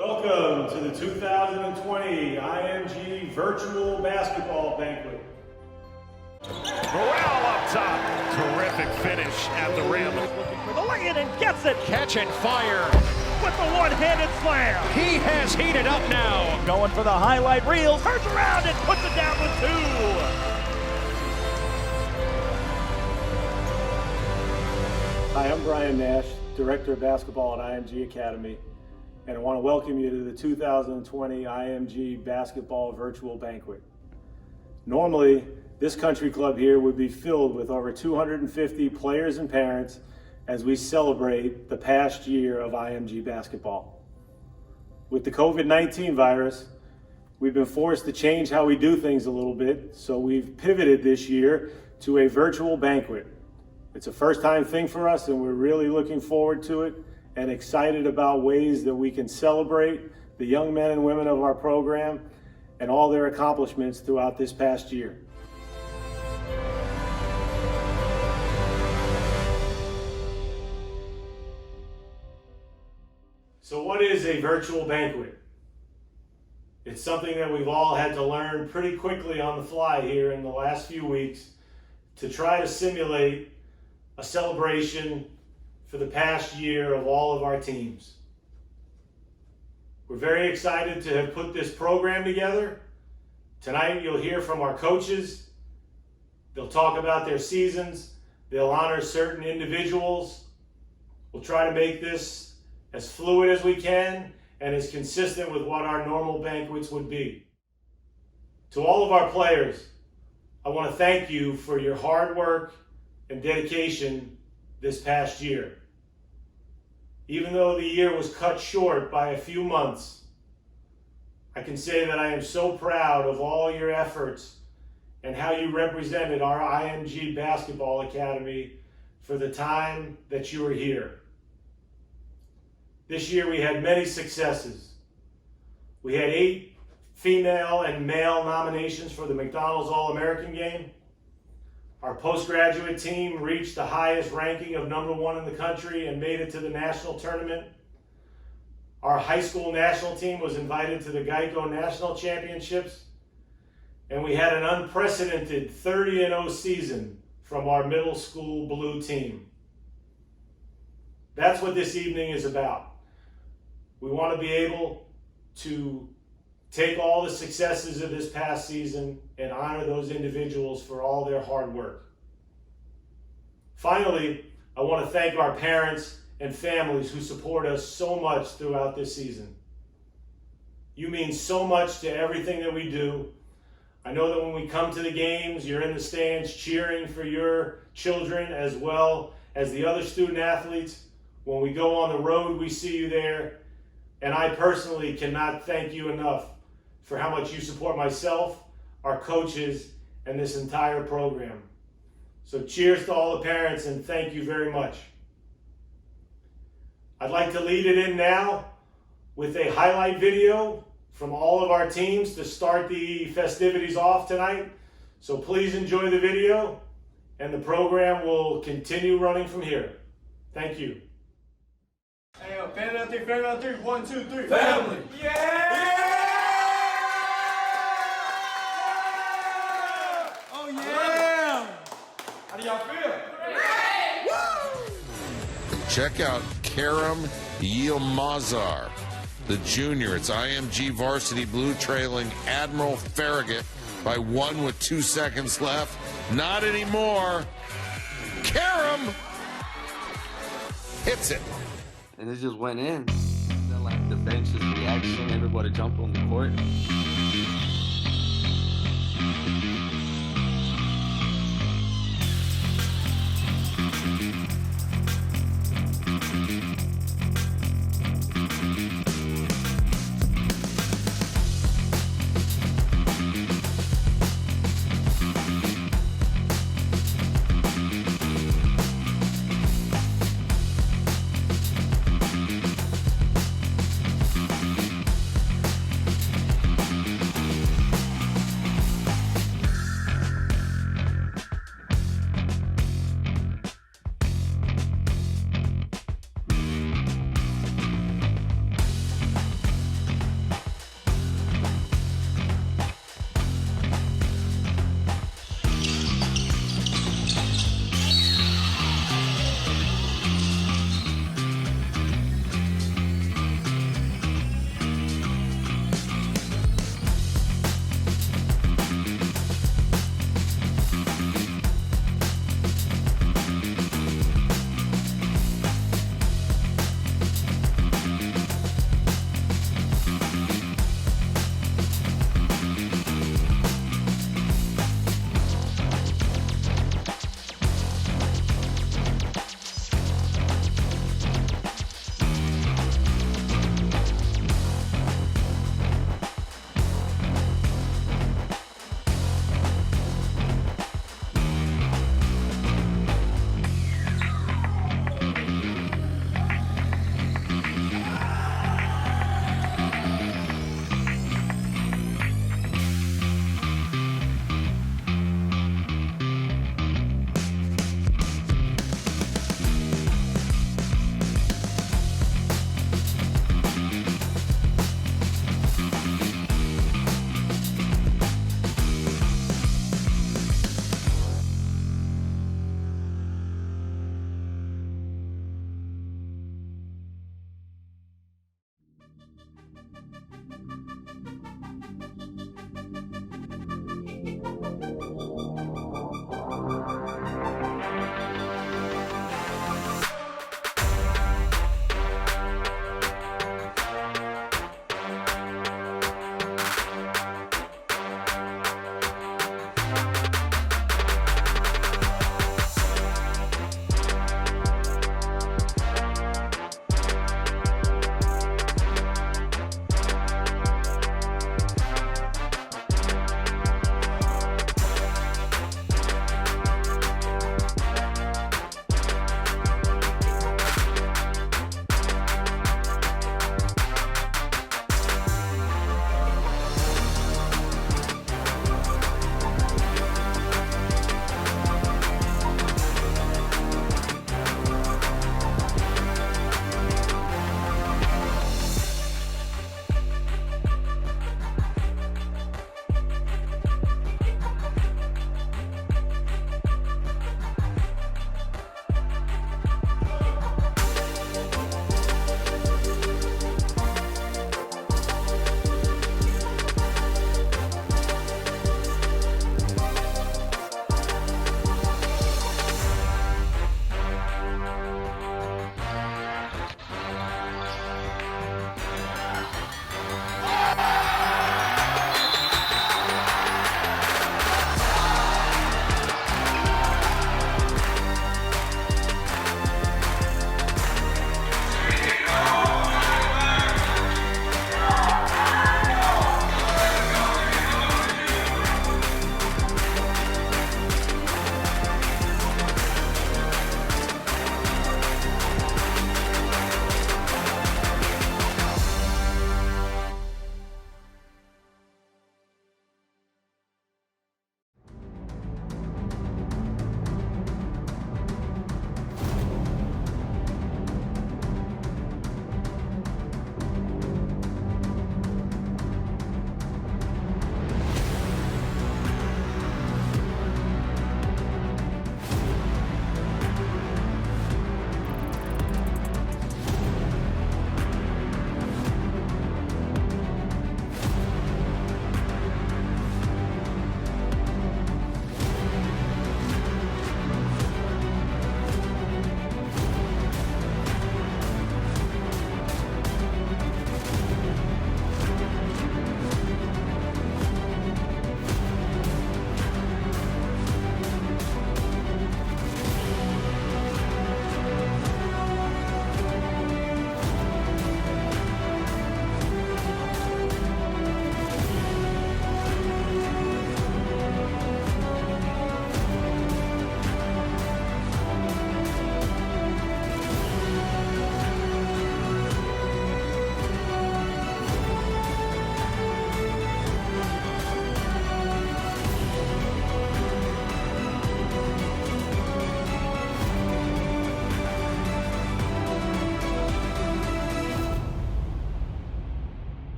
Welcome to the 2020 IMG Virtual Basketball Banquet. Morale up top. Terrific finish at the rim. Looking for the lay-in and gets it. Catch and fire. With the one-handed slam. He has heated up now. Going for the highlight reel. Turns around and puts it down with two. Hi, I'm Brian Nash, Director of Basketball at IMG Academy, and I want to welcome you to the 2020 IMG Basketball Virtual Banquet. Normally, this country club here would be filled with over 250 players and parents as we celebrate the past year of IMG basketball. With the COVID-19 virus, we've been forced to change how we do things a little bit, so we've pivoted this year to a virtual banquet. It's a first-time thing for us, and we're really looking forward to it and excited about ways that we can celebrate the young men and women of our program and all their accomplishments throughout this past year. So what is a virtual banquet? It's something that we've all had to learn pretty quickly on the fly here in the last few weeks to try to simulate a celebration for the past year of all of our teams. We're very excited to have put this program together. Tonight you'll hear from our coaches. They'll talk about their seasons. They'll honor certain individuals. We'll try to make this as fluid as we can and as consistent with what our normal banquets would be. To all of our players, I want to thank you for your hard work and dedication this past year. Even though the year was cut short by a few months, I can say that I am so proud of all your efforts and how you represented our IMG Basketball Academy for the time that you were here. This year we had many successes. We had 8 female and male nominations for the McDonald's All-American Game. Our postgraduate team reached the highest ranking of #1 in the country and made it to the national tournament. Our high school national team was invited to the Geico National Championships. And we had an unprecedented 30-0 season from our middle school blue team. That's what this evening is about. We want to be able to take all the successes of this past season and honor those individuals for all their hard work. Finally, I want to thank our parents and families who support us so much throughout this season. You mean so much to everything that we do. I know that when we come to the games, you're in the stands cheering for your children as well as the other student athletes. When we go on the road, we see you there. And I personally cannot thank you enough for how much you support myself, our coaches, and this entire program. So cheers to all the parents and thank you very much. I'd like to lead it in now with a highlight video from all of our teams to start the festivities off tonight. So please enjoy the video and the program will continue running from here. Thank you. Hey, yo, family on three, 1, 2, 3. Family! Yeah! Oh, yeah! How do y'all feel? Check out Karam Yilmazar, the junior. It's IMG Varsity Blue trailing Admiral Farragut by 1 with 2 seconds left. Not anymore. Karam hits it. And it just went in. Then, like, the bench's reaction, everybody jumped on the court.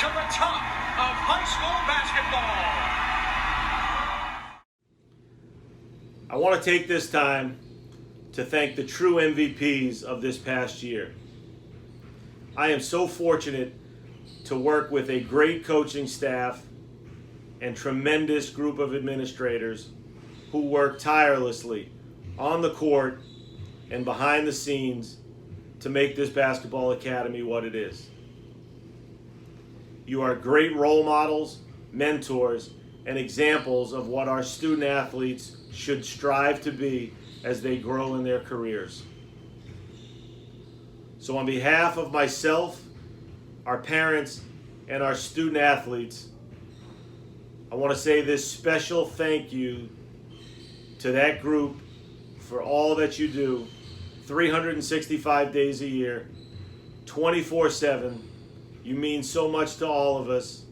to the top of high school basketball. I want to take this time to thank the true MVPs of this past year. I am so fortunate to work with a great coaching staff and tremendous group of administrators who work tirelessly on the court and behind the scenes to make this basketball academy what it is. You are great role models, mentors, and examples of what our student athletes should strive to be as they grow in their careers. So on behalf of myself, our parents, and our student athletes, I want to say this special thank you to that group for all that you do 365 days a year, 24/7. You mean so much to all of us,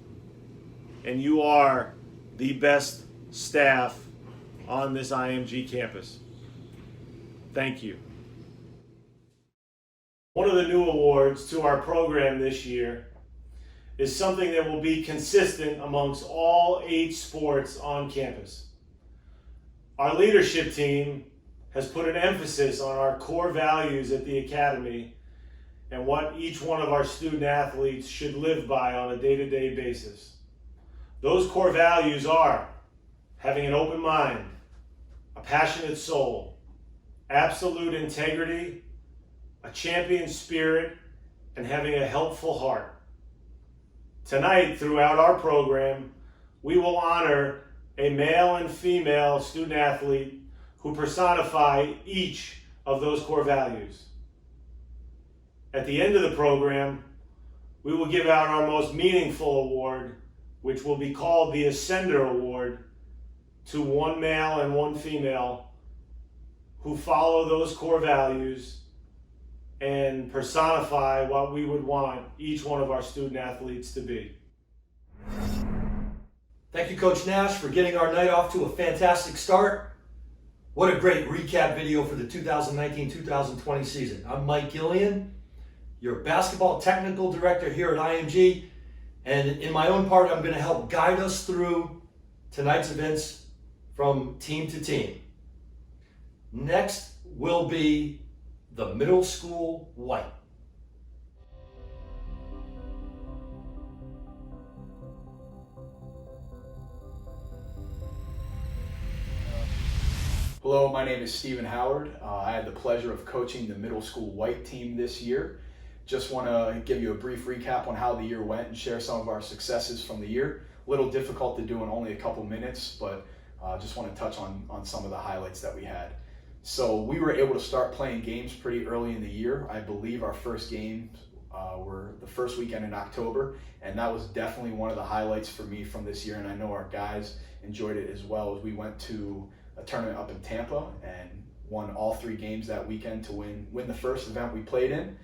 and you are the best staff on this IMG campus. Thank you. One of the new awards to our program this year is something that will be consistent amongst all 8 sports on campus. Our leadership team has put an emphasis on our core values at the academy and what each one of our student athletes should live by on a day-to-day basis. Those core values are having an open mind, a passionate soul, absolute integrity, a champion spirit, and having a helpful heart. Tonight, throughout our program, we will honor a male and female student athlete who personify each of those core values. At the end of the program, we will give out our most meaningful award, which will be called the Ascender Award, to one male and one female who follow those core values and personify what we would want each one of our student athletes to be. Thank you, Coach Nash, for getting our night off to a fantastic start. What a great recap video for the 2019-2020 season. I'm Mike Gillian, your basketball technical director here at IMG, and in my own part, I'm going to help guide us through tonight's events from team to team. Next will be the middle school white. Hello, my name is Stephen Howard. I had the pleasure of coaching the middle school white team this year. Just want to give you a brief recap on how the year went and share some of our successes from the year. A little difficult to do in only a couple minutes, but just want to touch on some of the highlights that we had. So we were able to start playing games pretty early in the year. I believe our first games were the first weekend in October, and that was definitely one of the highlights for me from this year, and I know our guys enjoyed it as well. As we went to a tournament up in Tampa and won all 3 games that weekend to win the first event we played in.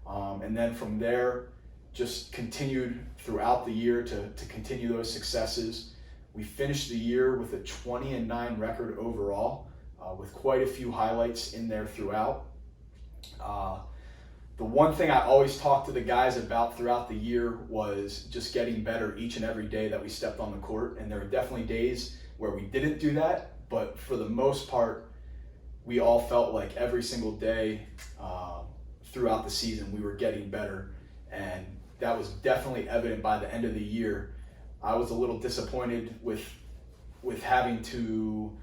And then from there, just continued throughout the year to continue those successes. We finished the year with a 20-9 record overall, with quite a few highlights in there throughout. The one thing I always talked to the guys about throughout the year was just getting better each and every day that we stepped on the court. And there were definitely days where we didn't do that, but for the most part, we all felt like every single day throughout the season we were getting better, and that was definitely evident by the end of the year. I was a little disappointed with having to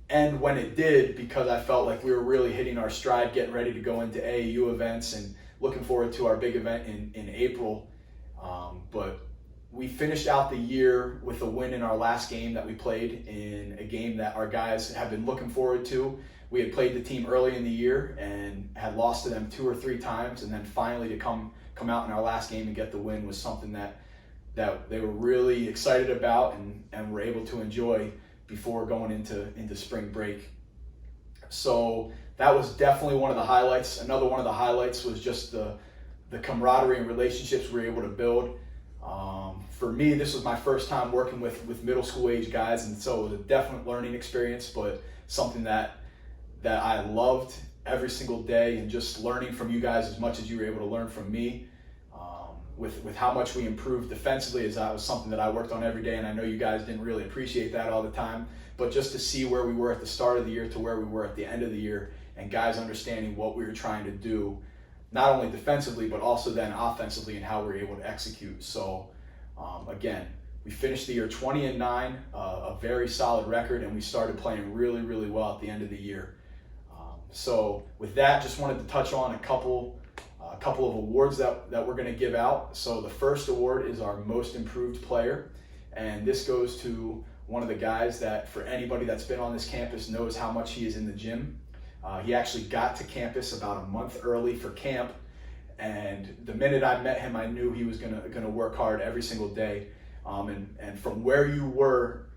end when it did, because I felt like we were really hitting our stride, getting ready to go into AAU events and looking forward to our big event in April. But we finished out the year with a win in our last game that we played, in a game that our guys have been looking forward to. We had played the team early in the year and had lost to them 2 or 3 times, and then finally to come out in our last game and get the win was something that they were really excited about and were able to enjoy before going into spring break. So that was definitely one of the highlights. Another one of the highlights was just the camaraderie and relationships we were able to build. For me, this was my first time working with middle school age guys, and so it was a definite learning experience, but something that I loved every single day, and just learning from you guys as much as you were able to learn from me with how much we improved defensively, as that was something that I worked on every day, and I know you guys didn't really appreciate that all the time, but just to see where we were at the start of the year to where we were at the end of the year, and guys understanding what we were trying to do, not only defensively, but also then offensively, and how we were able to execute. So again, we finished the year 20-9, a very solid record, and we started playing really, really well at the end of the year. So with that, just wanted to touch on a couple of awards that we're going to give out. So the first award is our most improved player, and this goes to one of the guys that, for anybody that's been on this campus, knows how much he is in the gym. He actually got to campus about a month early for camp, and the minute I met him, I knew he was gonna work hard every single day. And from where you were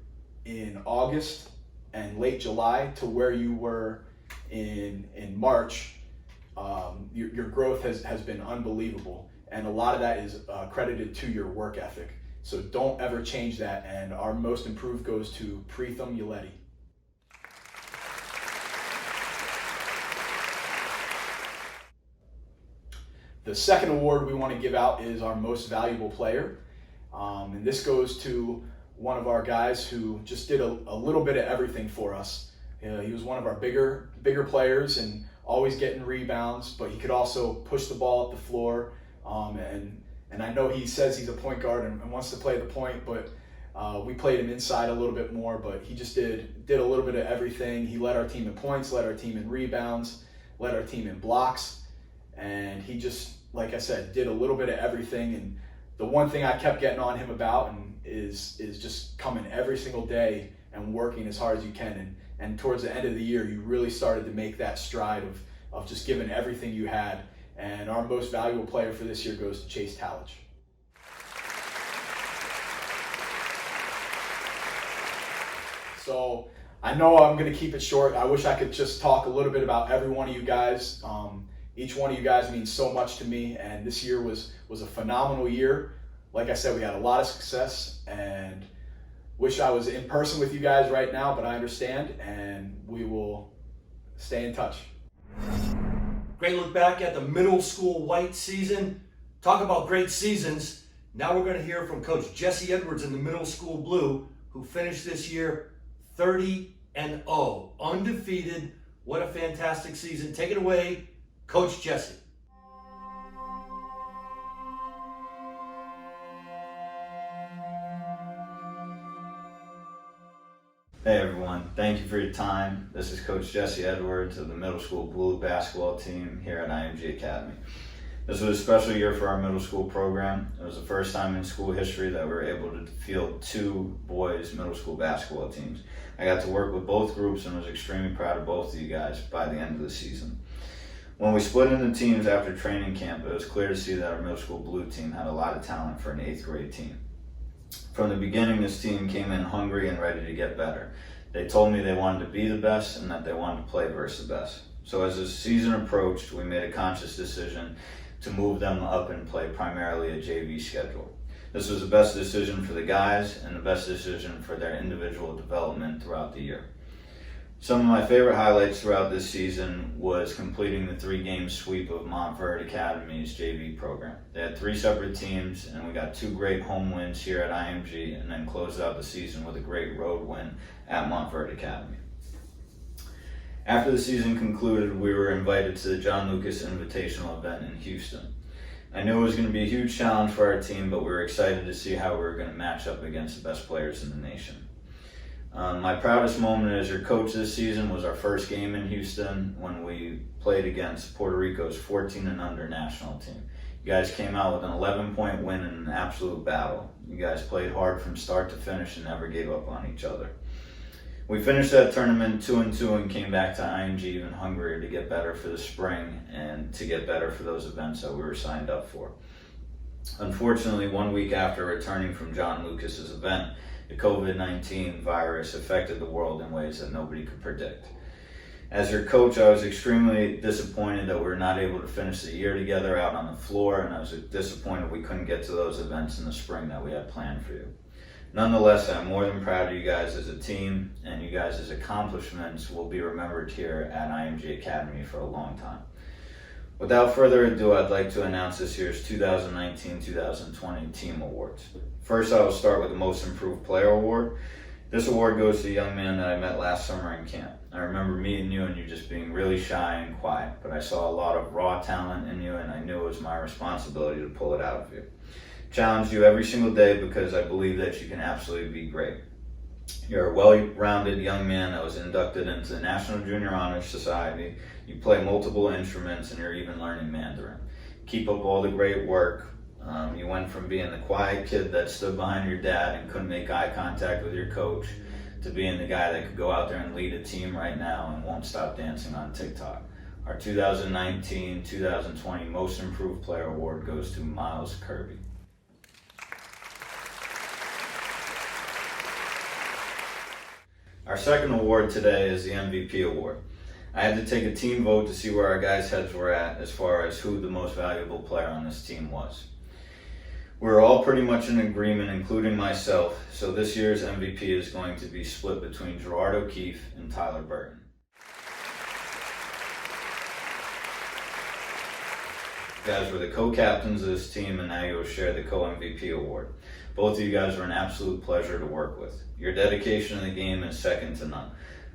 in August and late July to where you were in March, your growth has been unbelievable, and a lot of that is credited to your work ethic. So don't ever change that. And our most improved goes to Preetham Yuleti. The second award we want to give out is our most valuable player. And this goes to one of our guys who just did a little bit of everything for us. He was one of our bigger players and always getting rebounds, but he could also push the ball up the floor. And I know he says he's a point guard and wants to play the point, but we played him inside a little bit more, but he just did a little bit of everything. He led our team in points, led our team in rebounds, led our team in blocks, and he just, like I said, did a little bit of everything. And the one thing I kept getting on him about is just coming every single day and working as hard as you can. And towards the end of the year, you really started to make that stride of just giving everything you had. And our most valuable player for this year goes to Chase Talich. So I know I'm going to keep it short. I wish I could just talk a little bit about every one of you guys. Each one of you guys means so much to me, and this year was a phenomenal year. Like I said, we had a lot of success, and wish I was in person with you guys right now, but I understand, and we will stay in touch. Great look back at the middle school white season. Talk about great seasons. Now we're going to hear from Coach Jesse Edwards in the middle school blue, who finished this year 30-0, undefeated. What a fantastic season. Take it away, Coach Jesse. Hey everyone, thank you for your time. This is Coach Jesse Edwards of the middle school blue basketball team here at IMG Academy. This was a special year for our middle school program. It was the first time in school history that we were able to field 2 boys middle school basketball teams. I got to work with both groups and was extremely proud of both of you guys by the end of the season. When we split into teams after training camp, it was clear to see that our middle school blue team had a lot of talent for an 8th grade team. From the beginning, this team came in hungry and ready to get better. They told me they wanted to be the best and that they wanted to play versus the best. So as the season approached, we made a conscious decision to move them up and play primarily a JV schedule. This was the best decision for the guys and the best decision for their individual development throughout the year. Some of my favorite highlights throughout this season was completing the 3-game sweep of Montverde Academy's JV program. They had 3 separate teams, and we got 2 great home wins here at IMG, and then closed out the season with a great road win at Montverde Academy. After the season concluded, we were invited to the John Lucas Invitational event in Houston. I knew it was going to be a huge challenge for our team, but we were excited to see how we were going to match up against the best players in the nation. My proudest moment as your coach this season was our first game in Houston when we played against Puerto Rico's 14 and under national team. You guys came out with an 11-point win in an absolute battle. You guys played hard from start to finish and never gave up on each other. We finished that tournament 2-2 and came back to IMG even hungrier to get better for the spring and to get better for those events that we were signed up for. Unfortunately, 1 week after returning from John Lucas's event, the COVID-19 virus affected the world in ways that nobody could predict. As your coach, I was extremely disappointed that we were not able to finish the year together out on the floor, and I was disappointed we couldn't get to those events in the spring that we had planned for you. Nonetheless, I'm more than proud of you guys as a team, and you guys' accomplishments will be remembered here at IMG Academy for a long time. Without further ado, I'd like to announce this year's 2019-2020 Team Awards. First, I will start with the Most Improved Player Award. This award goes to a young man that I met last summer in camp. I remember meeting you and you just being really shy and quiet, but I saw a lot of raw talent in you and I knew it was my responsibility to pull it out of you. Challenge you every single day because I believe that you can absolutely be great. You're a well-rounded young man that was inducted into the National Junior Honor Society. You play multiple instruments and you're even learning Mandarin. Keep up all the great work. You went from being the quiet kid that stood behind your dad and couldn't make eye contact with your coach to being the guy that could go out there and lead a team right now and won't stop dancing on TikTok. Our 2019-2020 Most Improved Player Award goes to Miles Kirby. Our second award today is the MVP award. I had to take a team vote to see where our guys' heads were at as far as who the most valuable player on this team was. We were all pretty much in agreement, including myself, so this year's MVP is going to be split between Gerard O'Keefe and Tyler Burton. You guys were the co-captains of this team and now you will share the co-MVP award. Both of you guys were an absolute pleasure to work with. Your dedication in the game is second to none.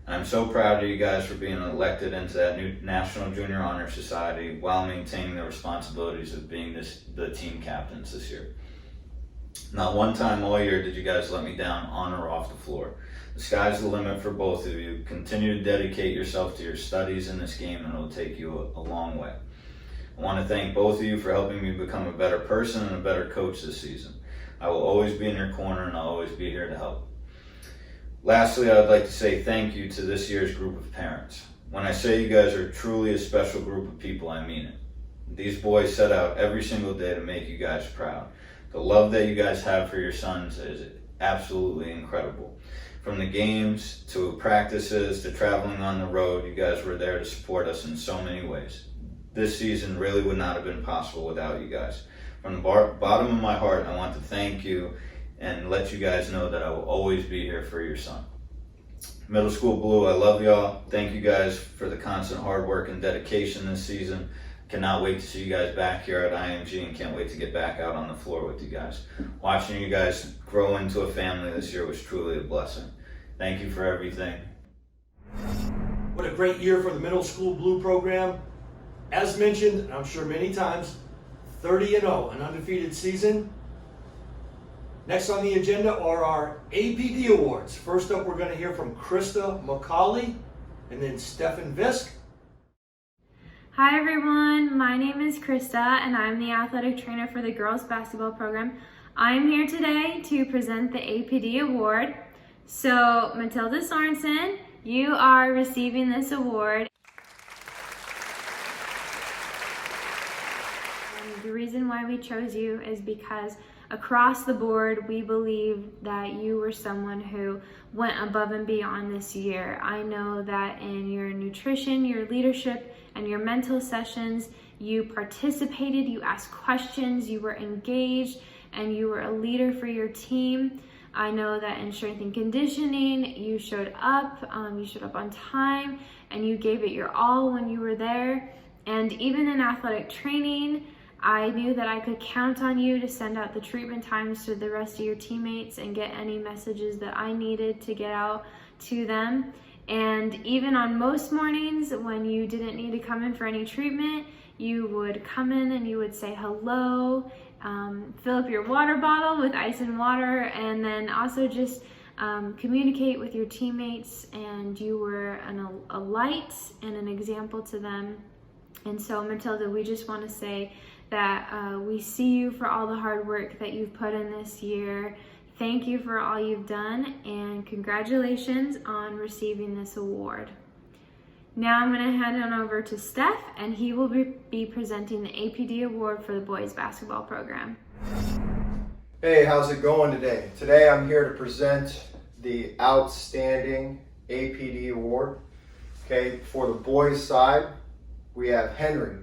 I'm so proud of you guys for being elected into that new National Junior Honor Society while maintaining the responsibilities of being the team captains this year. Not one time all year did you guys let me down on or off the floor. The sky's the limit for both of you. Continue to dedicate yourself to your studies in this game and it'll take you a long way. I want to thank both of you for helping me become a better person and a better coach this season. I will always be in your corner and I'll always be here to help. Lastly, I would like to say thank you to this year's group of parents. When I say you guys are truly a special group of people, I mean it. These boys set out every single day to make you guys proud. The love that you guys have for your sons is absolutely incredible. From the games to practices to traveling on the road, you guys were there to support us in so many ways. This season really would not have been possible without you guys. From the bottom of my heart, I want to thank you and let you guys know that I will always be here for your son. Middle School Blue, I love y'all. Thank you guys for the constant hard work and dedication this season. Cannot wait to see you guys back here at IMG and can't wait to get back out on the floor with you guys. Watching you guys grow into a family this year was truly a blessing. Thank you for everything. What a great year for the Middle School Blue program. As mentioned, and I'm sure many times, 30-0, an undefeated season. Next on the agenda are our APD awards. First up, we're going to hear from Krista McCauley and then Stefan Visk. Hi everyone, my name is Krista and I'm the athletic trainer for the girls basketball program. I'm here today to present the APD award. So Matilda Sorensen, you are receiving this award. And the reason why we chose you is because across the board, we believe that you were someone who went above and beyond this year. I know that in your nutrition, your leadership, and your mental sessions, you participated, you asked questions, you were engaged, and you were a leader for your team. I know that in strength and conditioning, you showed up on time, and you gave it your all when you were there. And even in athletic training, I knew that I could count on you to send out the treatment times to the rest of your teammates and get any messages that I needed to get out to them. And even on most mornings when you didn't need to come in for any treatment, you would come in and you would say hello, fill up your water bottle with ice and water, and then also just communicate with your teammates, and you were a light and an example to them. And so Matilda, we just want to say that we see you for all the hard work that you've put in this year. Thank you for all you've done, and congratulations on receiving this award. Now I'm going to hand it over to Steph, and he will be presenting the APD award for the boys basketball program. Hey, how's it going today? Today I'm here to present the Outstanding APD award. Okay, for the boys side, we have Henry.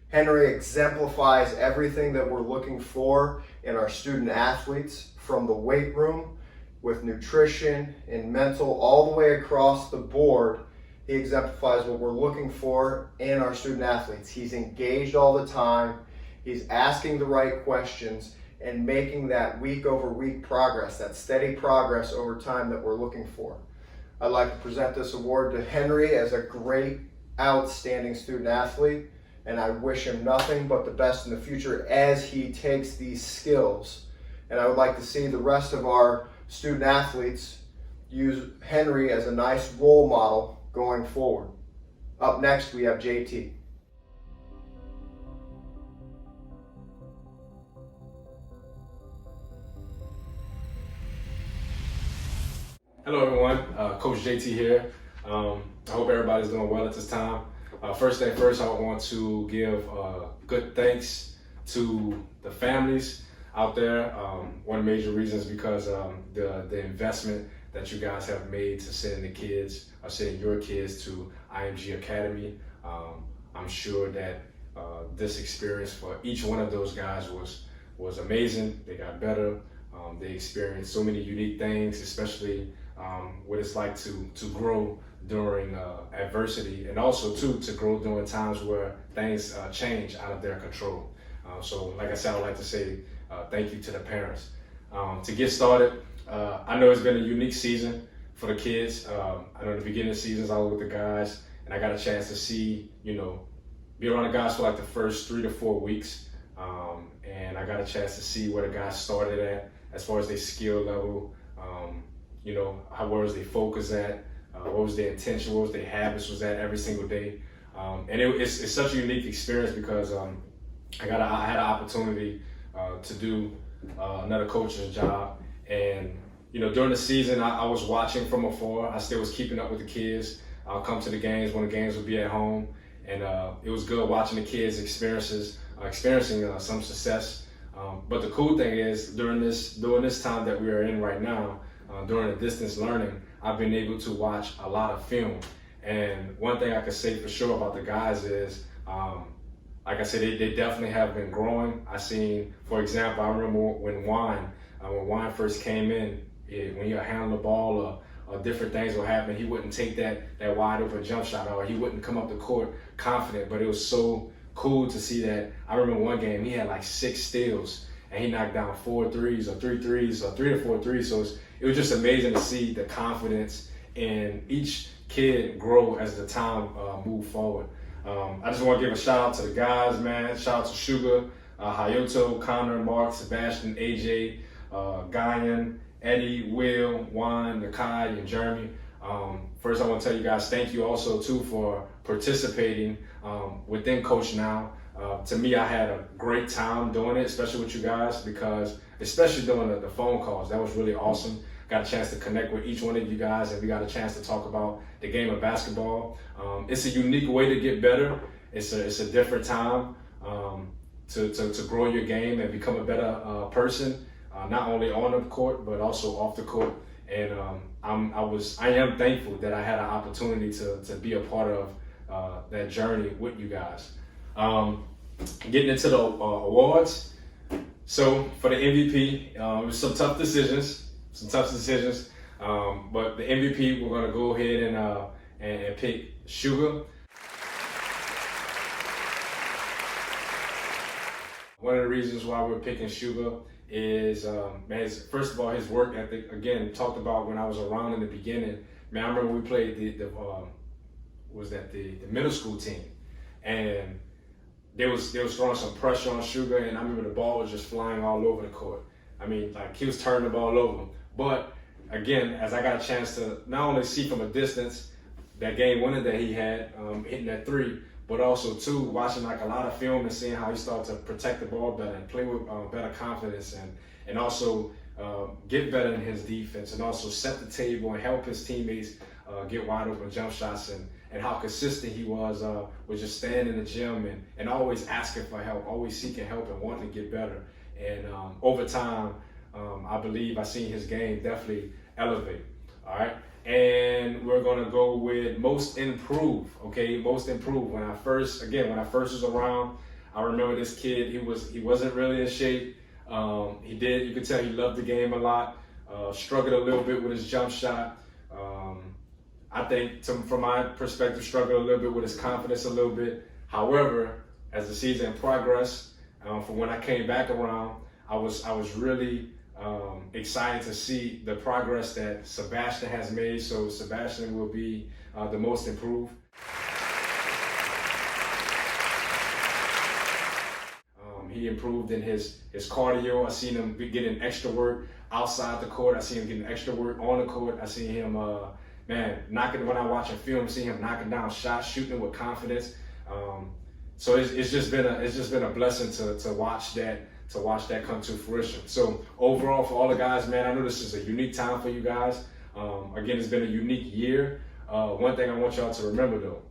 Henry exemplifies everything that we're looking for in our student athletes, from the weight room with nutrition and mental all the way across the board. He exemplifies what we're looking for in our student athletes. He's engaged all the time. He's asking the right questions and making that week over week progress, that steady progress over time that we're looking for. I'd like to present this award to Henry as a great, outstanding student athlete, and I wish him nothing but the best in the future as he takes these skills. And I would like to see the rest of our student athletes use Henry as a nice role model going forward. Up next, we have JT. Hello everyone, Coach JT here. I hope everybody's doing well at this time. First thing first, I want to give good thanks to the families out there. One major reason is because the investment that you guys have made to sending the kids, or sending your kids to IMG Academy. I'm sure that this experience for each one of those guys was amazing. They got better. They experienced so many unique things, especially what it's like to grow during adversity, and also too to grow during times where things change out of their control. So like I said, I'd like to say thank you to the parents. To get started, I know it's been a unique season for the kids. I know in the beginning of the seasons I was with the guys, and I got a chance to see, be around the guys for like the first 3 to 4 weeks. And I got a chance to see where the guys started at as far as their skill level, where was their focus at, what was their intention, what was their habits was at every single day. And it's such a unique experience because I had an opportunity to do another coach's job. And during the season, I was watching from afar. I still was keeping up with the kids. I'll come to the games when the games would be at home. And it was good watching the kids experiencing some success. But the cool thing is, during this time that we are in right now, during the distance learning, I've been able to watch a lot of film. And one thing I can say for sure about the guys is, like I said, they definitely have been growing. I seen, for example, I remember when Wine first came in, when he would handle the ball or different things would happen, he wouldn't take that wide open jump shot, or he wouldn't come up the court confident. But it was so cool to see that. I remember one game he had like 6 steals and he knocked down 4 threes or 3 threes or 3 to 4 threes. So it was just amazing to see the confidence in each kid grow as the time moved forward. I just want to give a shout out to the guys, man. Shout out to Sugar, Hayato, Connor, Mark, Sebastian, AJ, Guyan, Eddie, Will, Juan, Nakai, and Jeremy. First, I want to tell you guys thank you also too for participating within Coach Now. To me, I had a great time doing it, especially with you guys, because especially doing the phone calls, that was really awesome. Got a chance to connect with each one of you guys, and we got a chance to talk about the game of basketball. It's a unique way to get better. It's a different time to grow your game and become a better person, not only on the court but also off the court. And I am thankful that I had an opportunity to be a part of that journey with you guys. Getting into the awards. So for the MVP, it was some tough decisions. But the MVP, we're gonna go ahead and pick Sugar. One of the reasons why we're picking Sugar is, first of all, his work ethic. Again, talked about when I was around in the beginning. Man, I remember we played the middle school team, and they was throwing some pressure on Sugar, and I remember the ball was just flying all over the court. I mean, like, he was turning the ball over. But again, as I got a chance to not only see from a distance that game winner that he had, hitting that 3, but also too watching like a lot of film and seeing how he started to protect the ball better and play with better confidence, and also get better in his defense, and also set the table and help his teammates get wide open jump shots, and how consistent he was with just staying in the gym and always asking for help, always seeking help and wanting to get better. And over time, I believe I seen his game definitely elevate. All right. And we're gonna go with most improved. Okay, most improved. When I first was around, I remember this kid. He wasn't really in shape. You could tell he loved the game a lot. struggled a little bit with his jump shot. I think, from my perspective, struggled a little bit with his confidence a little bit. However, as the season progressed, from when I came back around, I was really excited to see the progress that Sebastian has made. So Sebastian will be the most improved. He improved in his cardio. I seen him getting extra work outside the court. I see him getting extra work on the court. I see him, knocking, when I watch him film, I see him knocking down shots, shooting with confidence. So it's just been a blessing to watch that come to fruition. So overall, for all the guys, man, I know this is a unique time for you guys. Again, it's been a unique year. One thing I want y'all to remember though,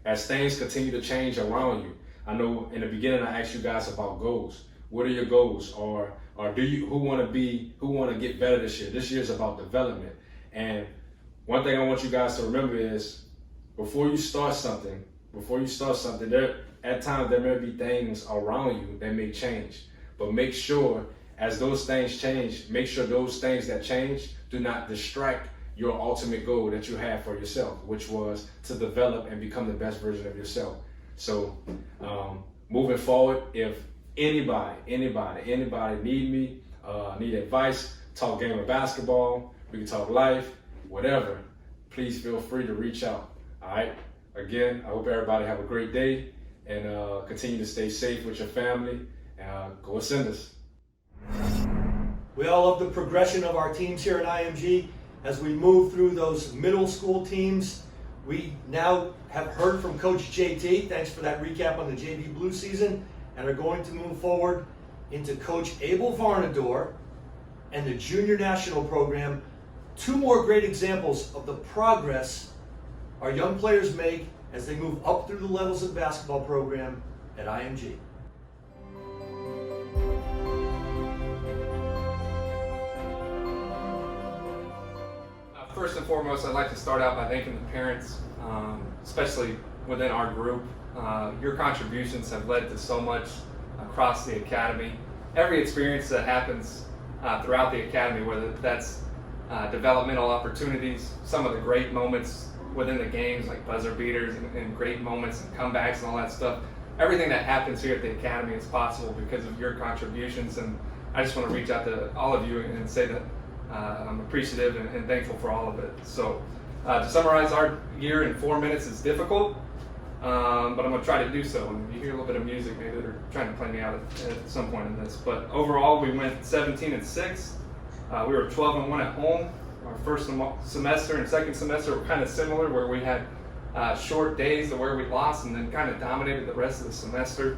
as things continue to change around you, I know in the beginning I asked you guys about goals. What are your goals? Or who want to get better this year? This year is about development. And one thing I want you guys to remember is before you start something, at times there may be things around you that may change. But make sure as those things change, make sure those things that change do not distract your ultimate goal that you have for yourself, which was to develop and become the best version of yourself. So moving forward, if anybody need me, need advice, talk game of basketball, we can talk life, whatever, please feel free to reach out. All right. Again, I hope everybody have a great day and continue to stay safe with your family. Go Ascenders. We all love the progression of our teams here at IMG. As we move through those middle school teams, we now have heard from Coach JT. Thanks for that recap on the JV Blue season. And are going to move forward into Coach Abel Varnador and the Junior National Program. Two more great examples of the progress our young players make as they move up through the levels of the basketball program at IMG. First and foremost, I'd like to start out by thanking the parents, especially within our group. Your contributions have led to so much across the academy. Every experience that happens throughout the academy, whether that's developmental opportunities, some of the great moments within the games like buzzer beaters and great moments and comebacks and all that stuff, everything that happens here at the academy is possible because of your contributions. And I just want to reach out to all of you and say that I'm appreciative and thankful for all of it. So to summarize, our year in 4 minutes is difficult, but I'm going to try to do so. And you hear a little bit of music, maybe they're trying to play me out at some point in this. But overall, we went 17-6. We were 12-1 at home. Our first semester and second semester were kind of similar, where we had short days of where we lost and then kind of dominated the rest of the semester.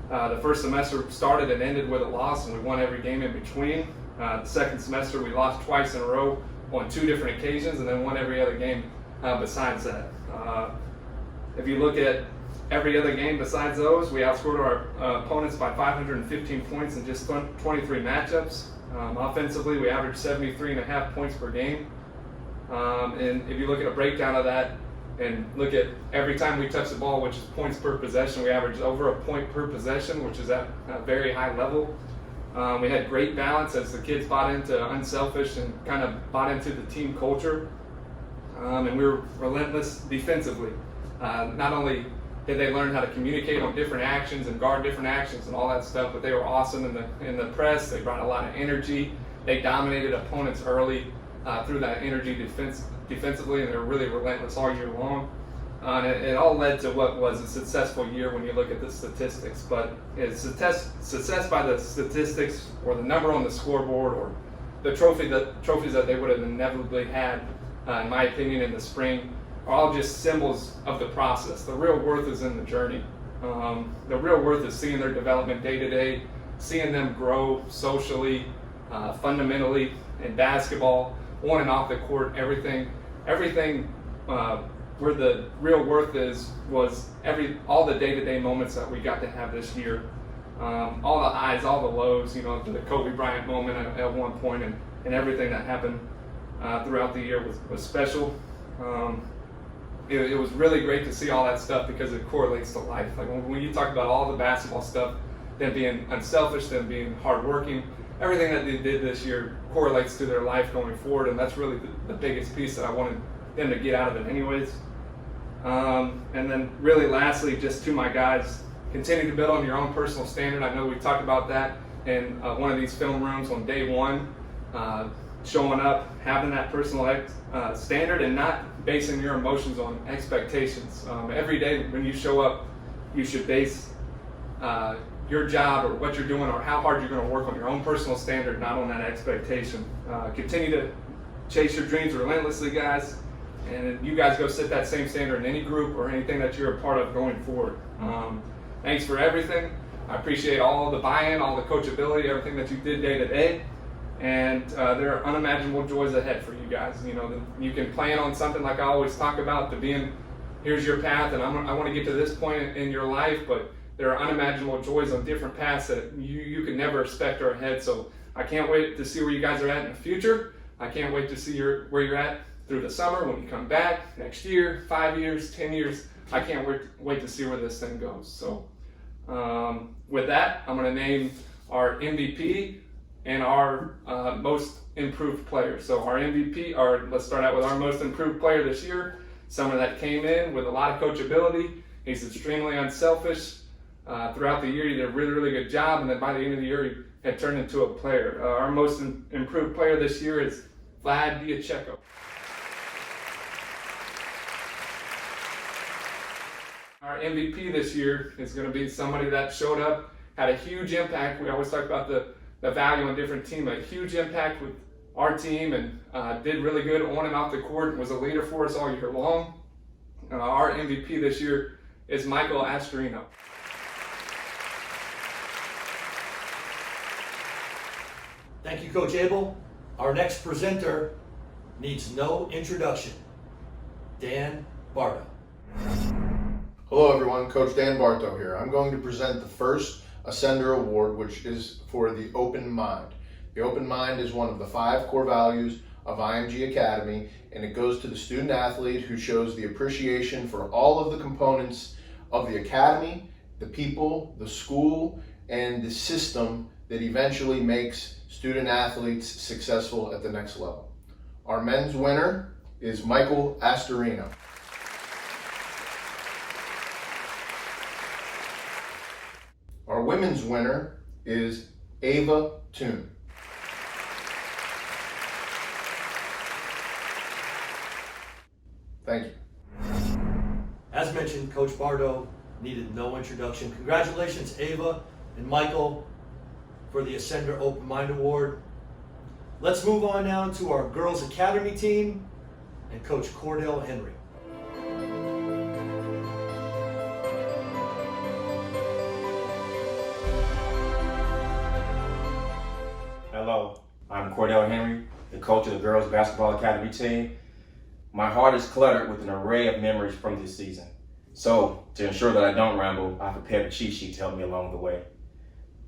The first semester started and ended with a loss, and we won every game in between. The second semester, we lost twice in a row on 2 different occasions, and then won every other game besides that. If you look at every other game besides those, we outscored our opponents by 515 points in just 23 matchups. Offensively, we averaged 73.5 points per game. And if you look at a breakdown of that and look at every time we touch the ball, which is points per possession, we averaged over a point per possession, which is at a very high level. We had great balance as the kids bought into unselfish and kind of bought into the team culture. And we were relentless defensively. Not only did they learn how to communicate on different actions and guard different actions and all that stuff, but they were awesome in the press. They brought a lot of energy. They dominated opponents early through that energy defensively, and they were really relentless all year long. And it all led to what was a successful year when you look at the statistics. But it's success by the statistics or the number on the scoreboard or the trophies that they would have inevitably had, in my opinion, in the spring, are all just symbols of the process. The real worth is in the journey. The real worth is seeing their development day to day, seeing them grow socially, fundamentally in basketball, on and off the court, everything where the real worth was all the day-to-day moments that we got to have this year. All the highs, all the lows, the Kobe Bryant moment at one point and everything that happened throughout the year was special. It was really great to see all that stuff because it correlates to life. Like when you talk about all the basketball stuff, them being unselfish, them being hardworking, everything that they did this year correlates to their life going forward, and that's really the biggest piece that I wanted them to get out of it anyways. And then really lastly, just to my guys, continue to build on your own personal standard. I know we talked about that in one of these film rooms on day one, showing up, having that personal standard and not basing your emotions on expectations. Every day when you show up, you should base your job or what you're doing or how hard you're going to work on your own personal standard, not on that expectation. Continue to chase your dreams relentlessly, guys, and you guys go set that same standard in any group or anything that you're a part of going forward. Thanks for everything. I appreciate all the buy-in, all the coachability, everything that you did day to day. And there are unimaginable joys ahead for you guys. You know, you can plan on something like I always talk about, to being, here's your path, and I want to get to this point in your life, but there are unimaginable joys on different paths that you could never expect are ahead. So I can't wait to see where you guys are at in the future. I can't wait to see where you're at through the summer, when you come back next year, 5 years, 10 years. I can't wait to see where this thing goes. So with that, I'm going to name our MVP and our most improved player. So our MVP, let's start out with our most improved player this year, someone that came in with a lot of coachability. He's extremely unselfish. Throughout the year, he did a really, really good job, and then by the end of the year, he had turned into a player. Our most improved player this year is Vlad Diacheko. Our MVP this year is going to be somebody that showed up, had a huge impact. We always talk about the value on different team, a huge impact with our team, and did really good on and off the court, was a leader for us all year long. Our MVP this year is Michael Astorino. Thank you, Coach Abel. Our next presenter needs no introduction. Dan Bardo. Hello everyone, Coach Dan Bartow here. I'm going to present the first Ascender Award, which is for the open mind. The open mind is one of the 5 core values of IMG Academy, and it goes to the student athlete who shows the appreciation for all of the components of the academy, the people, the school, and the system that eventually makes student athletes successful at the next level. Our men's winner is Michael Astorino. Our women's winner is Ava Toon. Thank you. As mentioned, Coach Bardo needed no introduction. Congratulations, Ava and Michael, for the Ascender Open Mind Award. Let's move on now to our Girls Academy team and Coach Cordell Henry. Hello, I'm Cordell Henry, the coach of the Girls Basketball Academy team. My heart is cluttered with an array of memories from this season. So, to ensure that I don't ramble, I prepared a cheat sheet to help me along the way.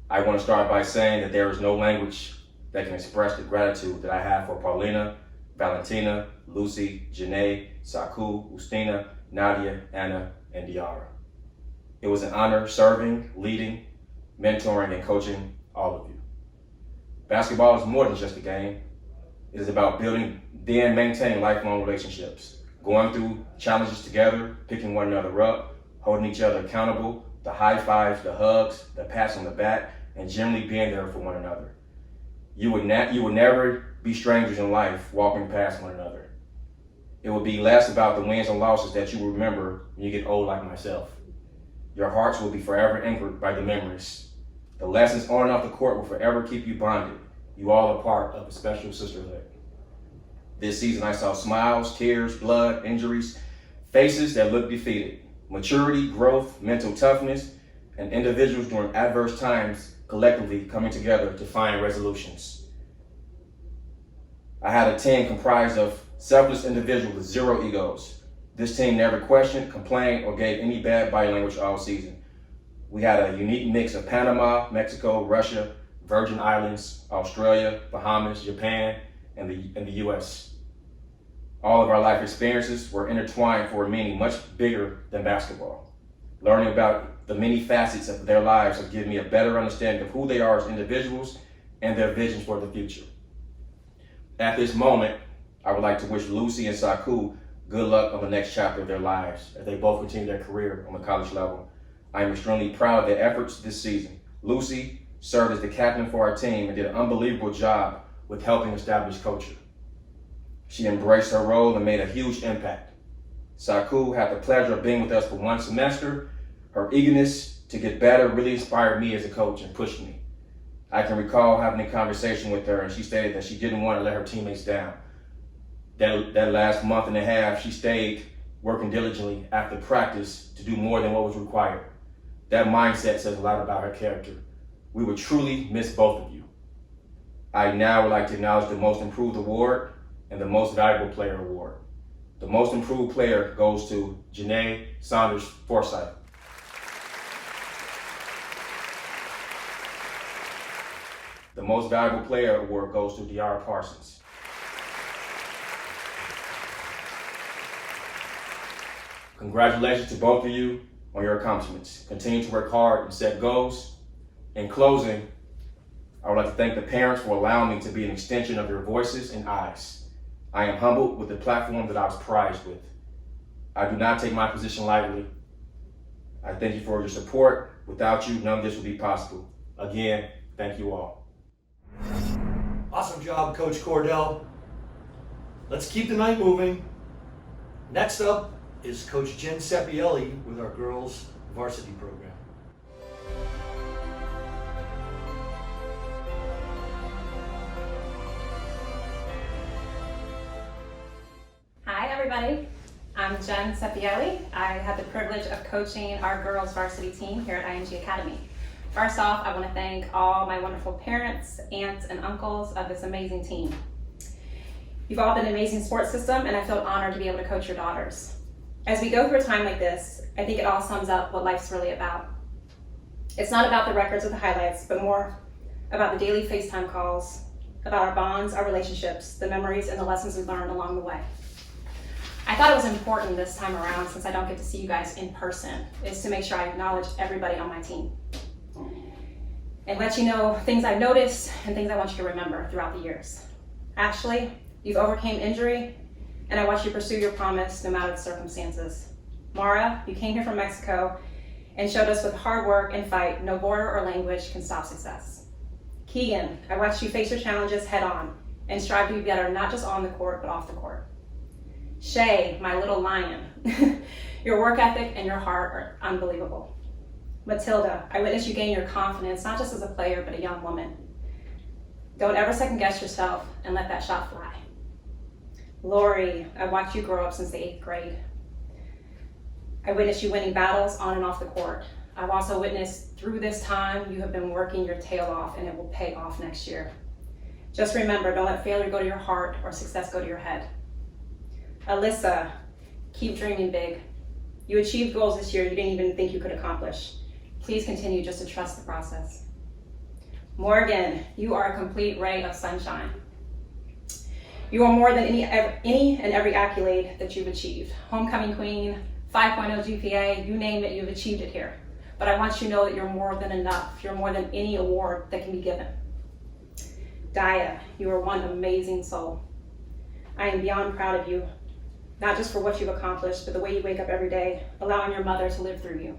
I want to start by saying that there is no language that can express the gratitude that I have for Paulina, Valentina, Lucy, Janae, Saku, Ustina, Nadia, Anna, and Diara. It was an honor serving, leading, mentoring, and coaching all of you. Basketball is more than just a game. It is about building, then maintaining lifelong relationships, going through challenges together, picking one another up, holding each other accountable, the high fives, the hugs, the pats on the back, and generally being there for one another. You would never be strangers in life walking past one another. It would be less about the wins and losses that you remember when you get old like myself. Your hearts will be forever anchored by the memories. The lessons on and off the court will forever keep you bonded. You all are part of a special sisterhood. This season I saw smiles, tears, blood, injuries, faces that looked defeated, maturity, growth, mental toughness, and individuals during adverse times collectively coming together to find resolutions. I had a team comprised of selfless individuals with zero egos. This team never questioned, complained, or gave any bad body language all season. We had a unique mix of Panama, Mexico, Russia, Virgin Islands, Australia, Bahamas, Japan, and the US. All of our life experiences were intertwined for a meaning much bigger than basketball. Learning about the many facets of their lives have given me a better understanding of who they are as individuals and their visions for the future. At this moment, I would like to wish Lucy and Saku good luck on the next chapter of their lives as they both continue their career on the college level. I am extremely proud of their efforts this season. Lucy served as the captain for our team and did an unbelievable job with helping establish culture. She embraced her role and made a huge impact. Saku had the pleasure of being with us for one semester. Her eagerness to get better really inspired me as a coach and pushed me. I can recall having a conversation with her and she stated that she didn't want to let her teammates down. That last month and a half, she stayed working diligently after practice to do more than what was required. That mindset says a lot about her character. We would truly miss both of you. I now would like to acknowledge the Most Improved Award and the Most Valuable Player Award. The Most Improved Player goes to Janae Saunders Forsythe. The Most Valuable Player Award goes to De'Ara Parsons. Congratulations to both of you on your accomplishments. Continue to work hard and set goals. In closing, I would like to thank the parents for allowing me to be an extension of your voices and eyes. I am humbled with the platform that I was prized with. I do not take my position lightly. I thank you for your support. Without you, none of this would be possible. Again, thank you all. Awesome job, Coach Cordell. Let's keep the night moving. Next up is Coach Jen Sepielli with our girls varsity program. Hi everybody, I'm Jen Sepielli. I have the privilege of coaching our girls varsity team here at IMG Academy. First off, I want to thank all my wonderful parents, aunts, and uncles of this amazing team. You've all been an amazing support system, and I feel honored to be able to coach your daughters. As we go through a time like this, I think it all sums up what life's really about. It's not about the records or the highlights, but more about the daily FaceTime calls, about our bonds, our relationships, the memories, and the lessons we've learned along the way. I thought it was important this time around, since I don't get to see you guys in person, is to make sure I acknowledge everybody on my team and let you know things I've noticed and things I want you to remember throughout the years. Ashley, you've overcame injury, and I want you to pursue your promise no matter the circumstances. Mara, you came here from Mexico and showed us with hard work and fight, no border or language can stop success. Keegan, I watched you face your challenges head on and strive to be better, not just on the court, but off the court. Shay, my little lion, your work ethic and your heart are unbelievable. Matilda, I witnessed you gain your confidence, not just as a player, but a young woman. Don't ever second guess yourself and let that shot fly. Lori, I watched you grow up since the 8th grade. I witnessed you winning battles on and off the court. I've also witnessed through this time you have been working your tail off, and it will pay off next year. Just remember, don't let failure go to your heart or success go to your head. Alyssa, keep dreaming big. You achieved goals this year you didn't even think you could accomplish. Please continue just to trust the process. Morgan, you are a complete ray of sunshine. You are more than any and every accolade that you've achieved. Homecoming queen, 5.0 GPA, you name it, you've achieved it here. But I want you to know that you're more than enough. You're more than any award that can be given. Daya, you are one amazing soul. I am beyond proud of you, not just for what you've accomplished, but the way you wake up every day, allowing your mother to live through you.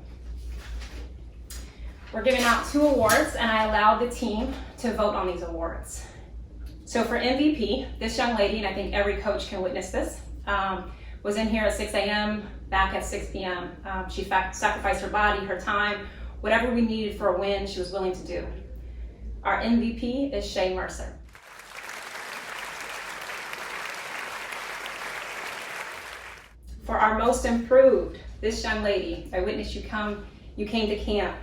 We're giving out 2 awards, and I allowed the team to vote on these awards. So for MVP, this young lady, and I think every coach can witness this, was in here at 6 a.m., back at 6 p.m. She sacrificed her body, her time, whatever we needed for a win, she was willing to do. Our MVP is Shay Mercer. For our most improved, this young lady, I witnessed you came to camp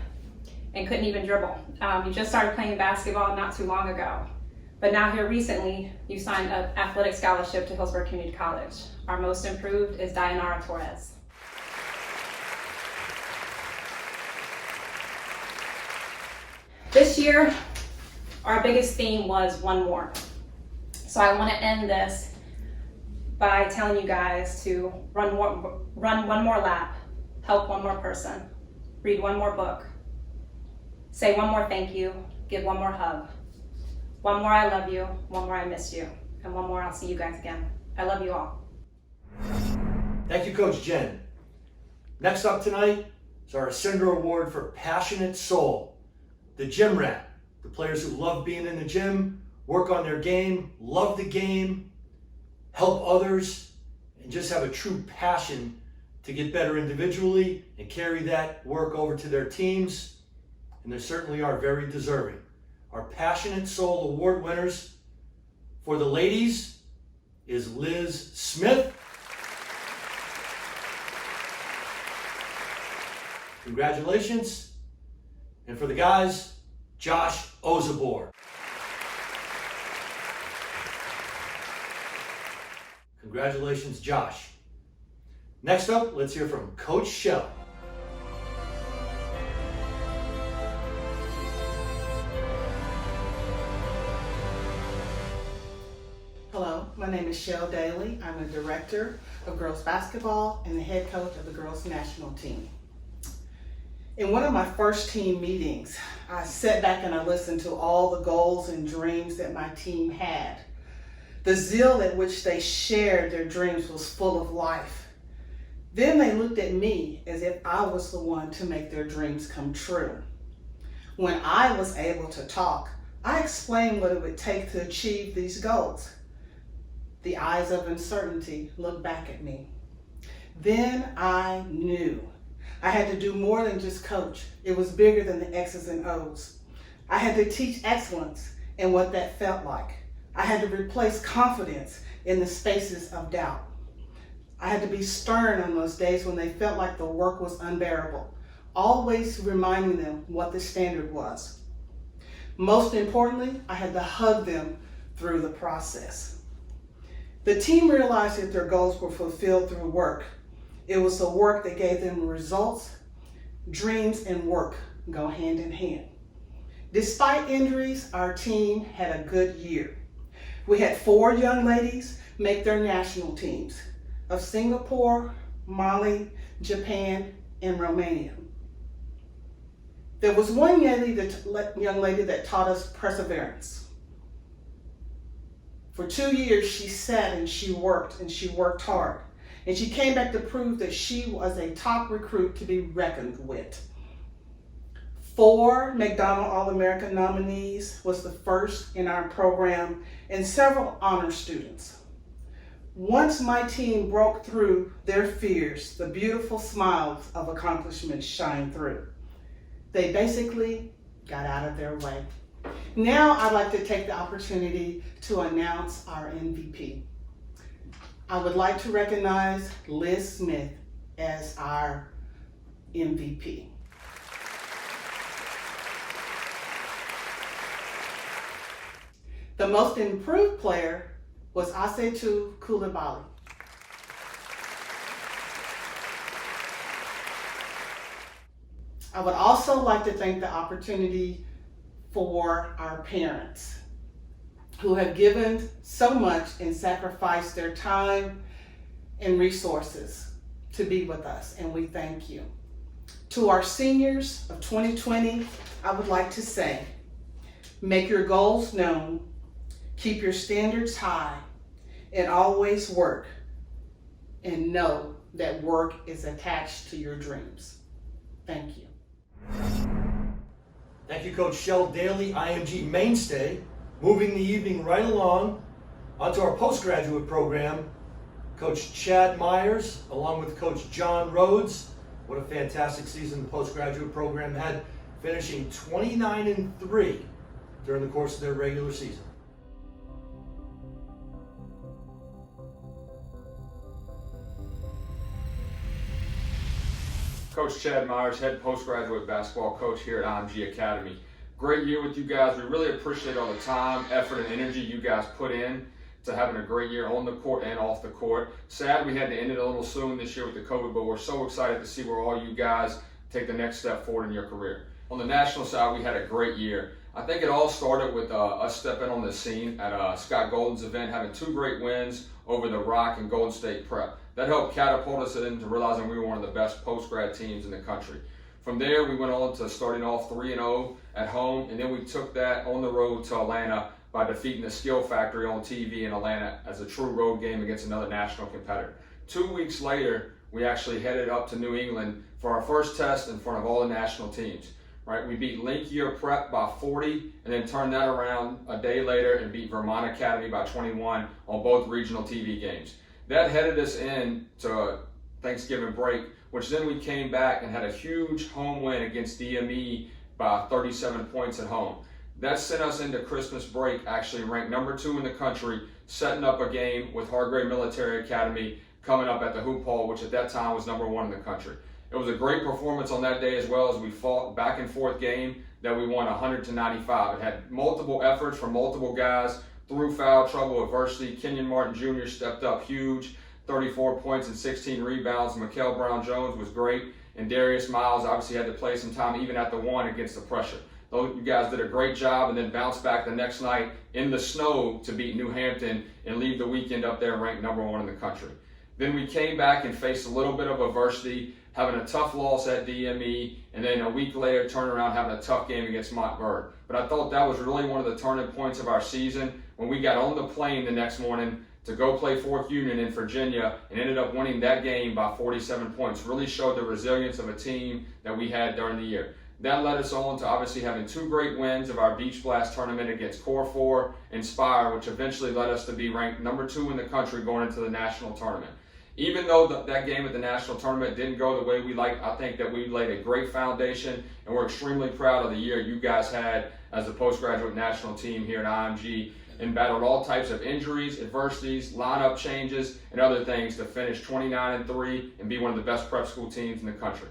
and couldn't even dribble. You just started playing basketball not too long ago. But now here recently, you signed an athletic scholarship to Hillsborough Community College. Our most improved is Dayanara Torres. This year, our biggest theme was one more. So I want to end this by telling you guys to run one more lap, help one more person, read one more book, say one more thank you, give one more hug, One more, I love you. One more, I miss you. And one more, I'll see you guys again. I love you all. Thank you, Coach Jen. Next up tonight is our Ascender Award for Passionate Soul. The Gym Rat, the players who love being in the gym, work on their game, love the game, help others, and just have a true passion to get better individually and carry that work over to their teams. And they certainly are very deserving. Our Passionate Soul Award winners for the ladies is Liz Smith. Congratulations. And for the guys, Josh Ozabor. Congratulations, Josh. Next up, let's hear from Coach Shell. Hello, my name is Shell Daly. I'm the Director of Girls Basketball and the head coach of the girls national team. In one of my first team meetings, I sat back and I listened to all the goals and dreams that my team had. The zeal at which they shared their dreams was full of life. Then they looked at me as if I was the one to make their dreams come true. When I was able to talk, I explained what it would take to achieve these goals. The eyes of uncertainty looked back at me. Then I knew I had to do more than just coach. It was bigger than the X's and O's. I had to teach excellence and what that felt like. I had to replace confidence in the spaces of doubt. I had to be stern on those days when they felt like the work was unbearable, always reminding them what the standard was. Most importantly, I had to hug them through the process. The team realized that their goals were fulfilled through work. It was the work that gave them results. Dreams and work go hand in hand. Despite injuries, our team had a good year. We had 4 young ladies make their national teams of Singapore, Mali, Japan, and Romania. There was one young lady that taught us perseverance. For 2 years, she sat and she worked hard. And she came back to prove that she was a top recruit to be reckoned with. 4 McDonald All-American nominees, was the first in our program, and several honor students. Once my team broke through their fears, the beautiful smiles of accomplishment shined through. They basically got out of their way. Now I'd like to take the opportunity to announce our MVP. I would like to recognize Liz Smith as our MVP. The most improved player was Asetu Koulibaly. I would also like to thank the opportunity for our parents who have given so much and sacrificed their time and resources to be with us, and we thank you. To our seniors of 2020, I would like to say, make your goals known, keep your standards high, and always work, and know that work is attached to your dreams. Thank you. Thank you, Coach Shell Daly, IMG mainstay. Moving the evening right along onto our postgraduate program, Coach Chad Myers, along with Coach John Rhodes. What a fantastic season the postgraduate program had, finishing 29-3 during the course of their regular season. Coach Chad Myers, head postgraduate basketball coach here at IMG Academy. Great year with you guys. We really appreciate all the time, effort, and energy you guys put in to having a great year on the court and off the court. Sad we had to end it a little soon this year with the COVID, but we're so excited to see where all you guys take the next step forward in your career. On the national side, we had a great year. I think it all started with us stepping on the scene at Scott Golden's event, having 2 great wins over the Rock and Golden State Prep. That helped catapult us into realizing we were one of the best post-grad teams in the country. From there, we went on to starting off 3-0 at home, and then we took that on the road to Atlanta by defeating the Skill Factory on TV in Atlanta as a true road game against another national competitor. 2 weeks later, we actually headed up to New England for our first test in front of all the national teams. Right, we beat Link Year Prep by 40 and then turned that around a day later and beat Vermont Academy by 21 on both regional TV games. That headed us in to Thanksgiving break, which then we came back and had a huge home win against DME by 37 points at home. That sent us into Christmas break actually ranked number 2 in the country, setting up a game with Hargrave Military Academy coming up at the Hoop Hall, which at that time was number 1 in the country. It was a great performance on that day as well, as we fought back and forth game that we won 100-95. It had multiple efforts from multiple guys through foul trouble at Varsity. Kenyon Martin Jr. stepped up huge, 34 points and 16 rebounds. Mikael Brown-Jones was great, and Darius Miles obviously had to play some time even at the 1 against the pressure. Those you guys did a great job and then bounced back the next night in the snow to beat New Hampton and leave the weekend up there ranked number 1 in the country. Then we came back and faced a little bit of adversity, having a tough loss at DME, and then a week later turn around having a tough game against Montbird. But I thought that was really one of the turning points of our season when we got on the plane the next morning to go play Fourth Union in Virginia and ended up winning that game by 47 points. Really showed the resilience of a team that we had during the year. That led us on to obviously having 2 great wins of our Beach Blast tournament against Core 4 and Spire, which eventually led us to be ranked number 2 in the country going into the national tournament. Even though that game at the national tournament didn't go the way we liked, I think that we laid a great foundation, and we're extremely proud of the year you guys had as the postgraduate national team here at IMG, and battled all types of injuries, adversities, lineup changes, and other things to finish 29-3 and be one of the best prep school teams in the country.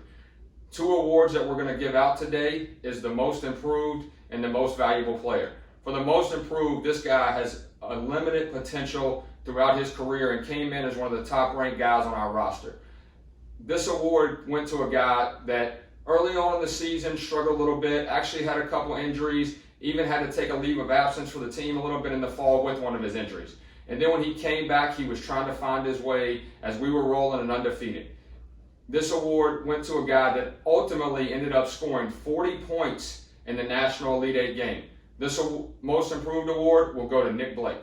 2 awards that we're going to give out today is the most improved and the most valuable player. For the most improved, this guy has unlimited potential throughout his career and came in as one of the top ranked guys on our roster. This award went to a guy that early on in the season struggled a little bit, actually had a couple injuries, even had to take a leave of absence for the team a little bit in the fall with one of his injuries. And then when he came back, he was trying to find his way as we were rolling and undefeated. This award went to a guy that ultimately ended up scoring 40 points in the National Elite 8 game. This most improved award will go to Nick Blake.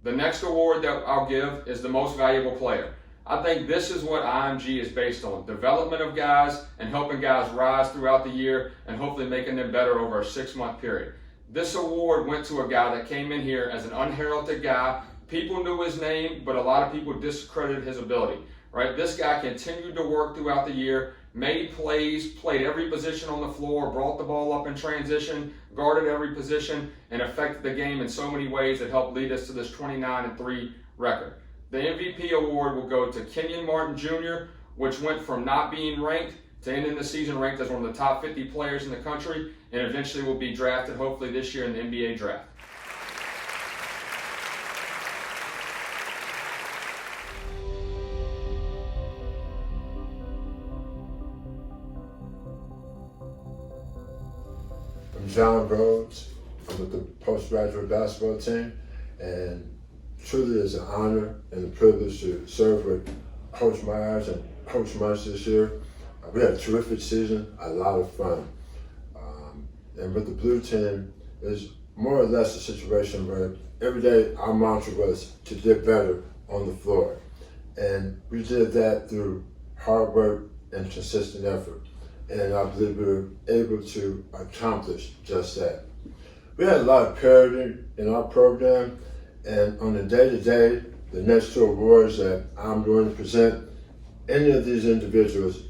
The next award that I'll give is the most valuable player. I think this is what IMG is based on, development of guys and helping guys rise throughout the year and hopefully making them better over a 6-month period. This award went to a guy that came in here as an unheralded guy. People knew his name, but a lot of people discredited his ability. Right? This guy continued to work throughout the year, made plays, played every position on the floor, brought the ball up in transition, guarded every position, and affected the game in so many ways that helped lead us to this 29-3 record. The MVP award will go to Kenyon Martin Jr., which went from not being ranked to ending the season ranked as one of the top 50 players in the country, and eventually will be drafted hopefully this year in the NBA draft. I'm John Rhodes. I'm with the postgraduate basketball team, and truly it's an honor and a privilege to serve with Coach Myers and Coach Munch this year. We had a terrific season, a lot of fun. And with the blue team, it's more or less a situation where every day our mantra was to get better on the floor. And we did that through hard work and consistent effort. And I believe we were able to accomplish just that. We had a lot of parity in our program, and on the day-to-day, the next 2 awards that I'm going to present, any of these individuals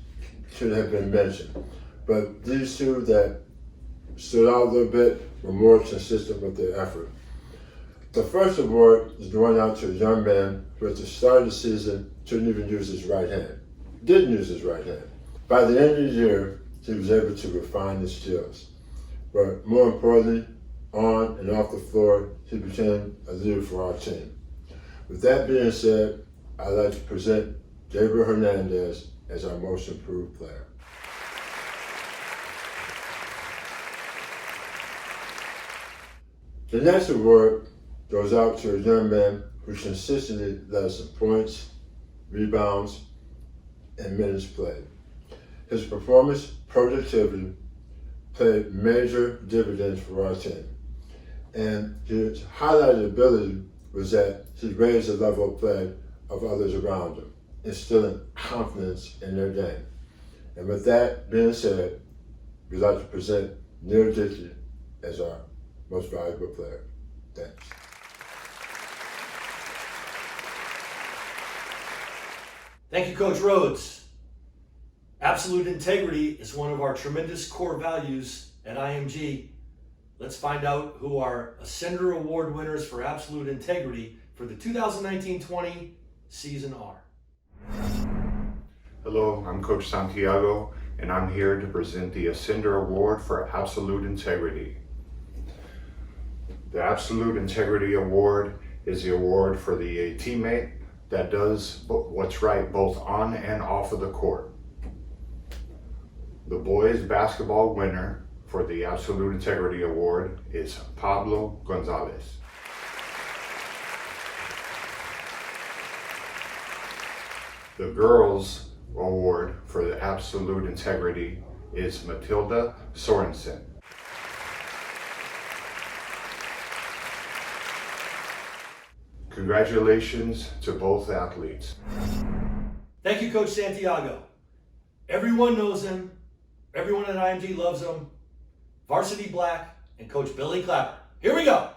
should have been mentioned. But these 2 that stood out a little bit were more consistent with their effort. The first award is going out to a young man who at the start of the season couldn't even use his right hand. Didn't use his right hand. By the end of the year, he was able to refine his skills. But more importantly, on and off the floor, he became a leader for our team. With that being said, I'd like to present Gabriel Hernandez as our most improved player. The next award goes out to a young man who consistently led us in points, rebounds, and minutes played. His performance, productivity, paid major dividends for our team. And his highlighted ability was that he raised the level of play of others around him, instilling confidence in their game. And with that being said, we'd like to present Neil Dickey as our most valuable player. Thanks. Thank you, Coach Rhodes. Absolute integrity is one of our tremendous core values at IMG. Let's find out who our Ascender Award winners for absolute integrity for the 2019-20 season are. Hello, I'm Coach Santiago, and I'm here to present the Ascender Award for Absolute Integrity. The Absolute Integrity Award is the award for the teammate that does what's right both on and off of the court. The boys basketball winner for the Absolute Integrity Award is Pablo Gonzalez. The girls award for the Absolute Integrity is Matilda Sorensen. Congratulations to both athletes. Thank you, Coach Santiago. Everyone knows him. Everyone at IMG loves him. Varsity Black and Coach Billy Clapper. Here we go.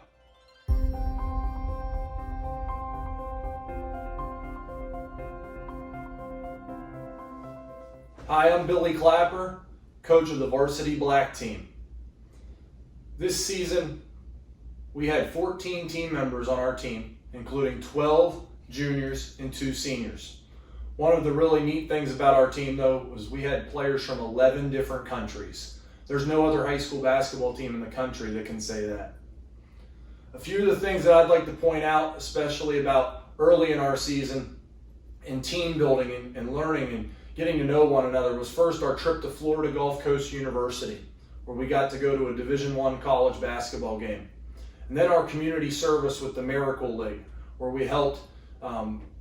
Hi, I'm Billy Clapper, coach of the Varsity Black team. This season, we had 14 team members on our team, including 12 juniors and 2 seniors. One of the really neat things about our team, though, was we had players from 11 different countries. There's no other high school basketball team in the country that can say that. A few of the things that I'd like to point out, especially about early in our season, in team building and learning and getting to know one another, was first our trip to Florida Gulf Coast University, where we got to go to a Division I college basketball game. And then our community service with the Miracle League, where we helped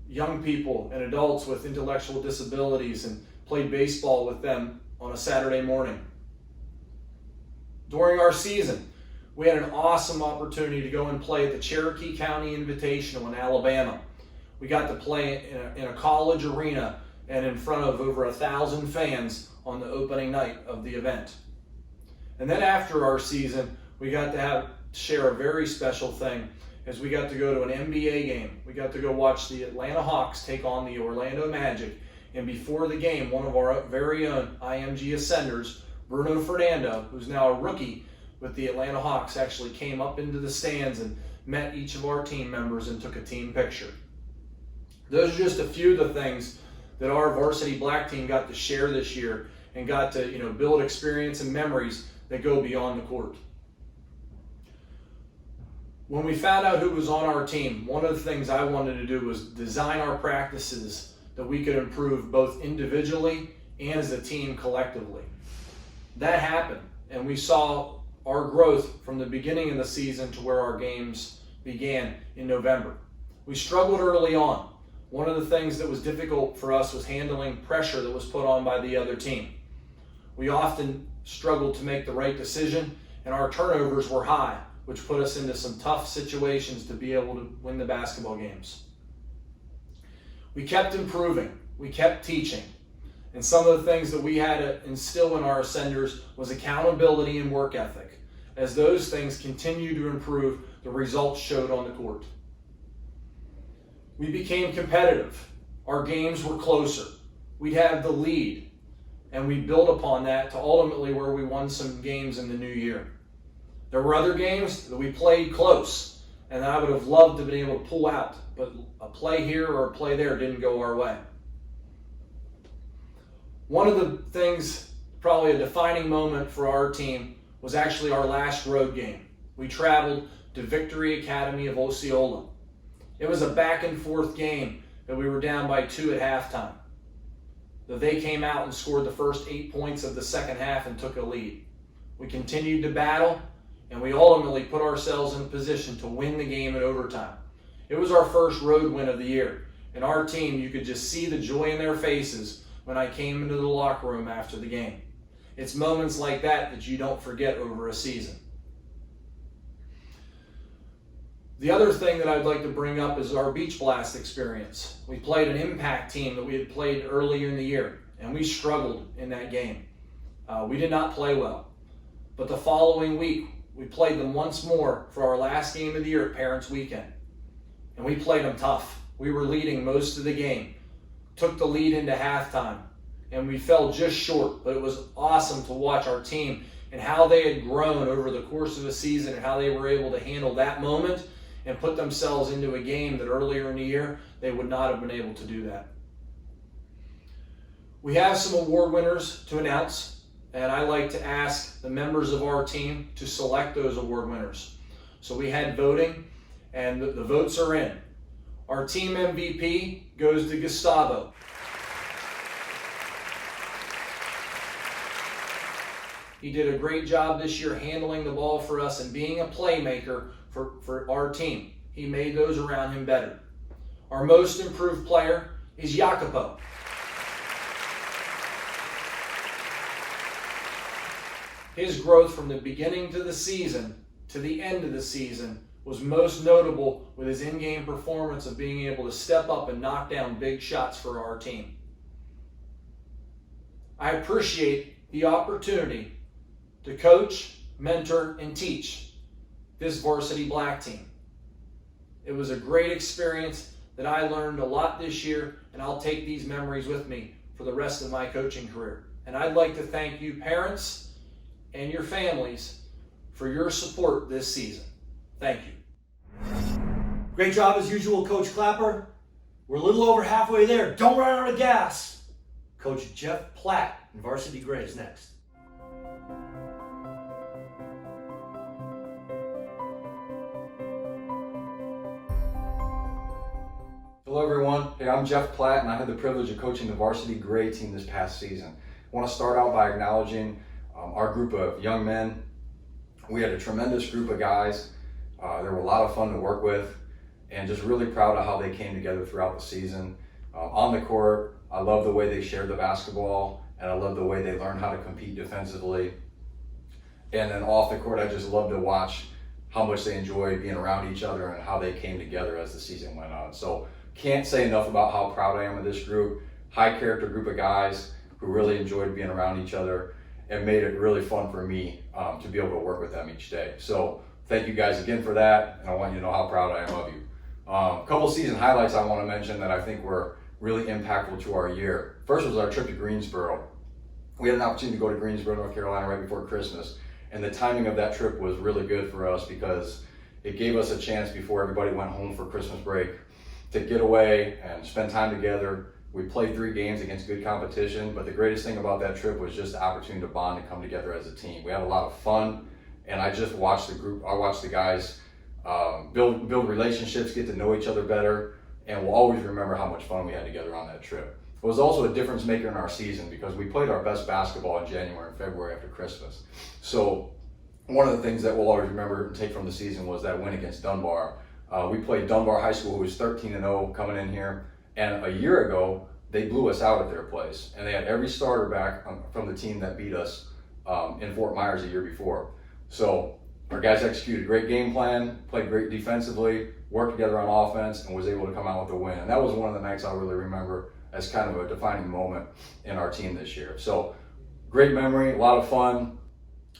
young people and adults with intellectual disabilities and played baseball with them on a Saturday morning. During our season, we had an awesome opportunity to go and play at the Cherokee County Invitational in Alabama. We got to play in a college arena and in front of over 1,000 fans on the opening night of the event. And then after our season, we got to share a very special thing, as we got to go to an NBA game. We got to go watch the Atlanta Hawks take on the Orlando Magic. And before the game, one of our very own IMG Ascenders, Bruno Fernando, who's now a rookie with the Atlanta Hawks, actually came up into the stands and met each of our team members and took a team picture. Those are just a few of the things that our Varsity Black team got to share this year and got to build experience and memories that go beyond the court. When we found out who was on our team, one of the things I wanted to do was design our practices that we could improve both individually and as a team collectively. That happened, and we saw our growth from the beginning of the season to where our games began in November. We struggled early on. One of the things that was difficult for us was handling pressure that was put on by the other team. We often struggled to make the right decision, and our turnovers were high, which put us into some tough situations to be able to win the basketball games. We kept improving. We kept teaching. And some of the things that we had to instill in our Ascenders was accountability and work ethic. As those things continue to improve, the results showed on the court. We became competitive. Our games were closer. We'd have the lead. And we built upon that to ultimately where we won some games in the new year. There were other games that we played close, and that I would have loved to have been able to pull out, but a play here or a play there didn't go our way. One of the things, probably a defining moment for our team, was actually our last road game. We traveled to Victory Academy of Osceola. It was a back and forth game that we were down by 2 at halftime. That they came out and scored the first 8 points of the second half and took a lead. We continued to battle, and we ultimately put ourselves in a position to win the game in overtime. It was our first road win of the year, and our team, you could just see the joy in their faces when I came into the locker room after the game. It's moments like that that you don't forget over a season. The other thing that I'd like to bring up is our Beach Blast experience. We played an impact team that we had played earlier in the year, and we struggled in that game. We did not play well. But the following week, we played them once more for our last game of the year at Parents Weekend. And we played them tough. We were leading most of the game, took the lead into halftime, and we fell just short. But it was awesome to watch our team and how they had grown over the course of a season and how they were able to handle that moment and put themselves into a game that earlier in the year they would not have been able to do that. We have some award winners to announce, and I like to ask the members of our team to select those award winners. So we had voting, and the votes are in. Our team MVP goes to Gustavo. He did a great job this year handling the ball for us and being a playmaker for our team. He made those around him better. Our most improved player is Jacopo. His growth from the beginning to the season to the end of the season was most notable with his in-game performance of being able to step up and knock down big shots for our team. I appreciate the opportunity to coach, mentor, and teach this varsity black team. It was a great experience that I learned a lot this year, and I'll take these memories with me for the rest of my coaching career. And I'd like to thank you parents and your families for your support this season. Thank you. Great job as usual, Coach Clapper. We're a little over halfway there. Don't run out of gas. Coach Jeff Platt in Varsity Gray is next. Hello everyone, hey, I'm Jeff Platt and I had the privilege of coaching the Varsity Gray team this past season. I want to start out by acknowledging our group of young men. We had a tremendous group of guys. They were a lot of fun to work with and just really proud of how they came together throughout the season. On the court, I love the way they shared the basketball and I love the way they learned how to compete defensively. And then off the court, I just love to watch how much they enjoyed being around each other and how they came together as the season went on. So can't say enough about how proud I am of this group. High character group of guys who really enjoyed being around each other and made it really fun for me to be able to work with them each day. So thank you guys again for that, and I want you to know how proud I am of you. A couple season highlights I want to mention that I think were really impactful to our year. First was our trip to Greensboro. We had an opportunity to go to Greensboro, North Carolina right before Christmas, and the timing of that trip was really good for us because it gave us a chance before everybody went home for Christmas break to get away and spend time together. We played 3 games against good competition, but the greatest thing about that trip was just the opportunity to bond and come together as a team. We had a lot of fun, and I just watched the group, I watched the guys build relationships, get to know each other better, and we'll always remember how much fun we had together on that trip. It was also a difference maker in our season because we played our best basketball in January and February after Christmas. So one of the things that we'll always remember and take from the season was that win against Dunbar. We played Dunbar High School, who was 13-0 coming in here, and a year ago they blew us out at their place, and they had every starter back from the team that beat us in Fort Myers a year before. So our guys executed a great game plan, played great defensively, worked together on offense, and was able to come out with a win. And that was one of the nights I really remember as kind of a defining moment in our team this year. So great memory, a lot of fun,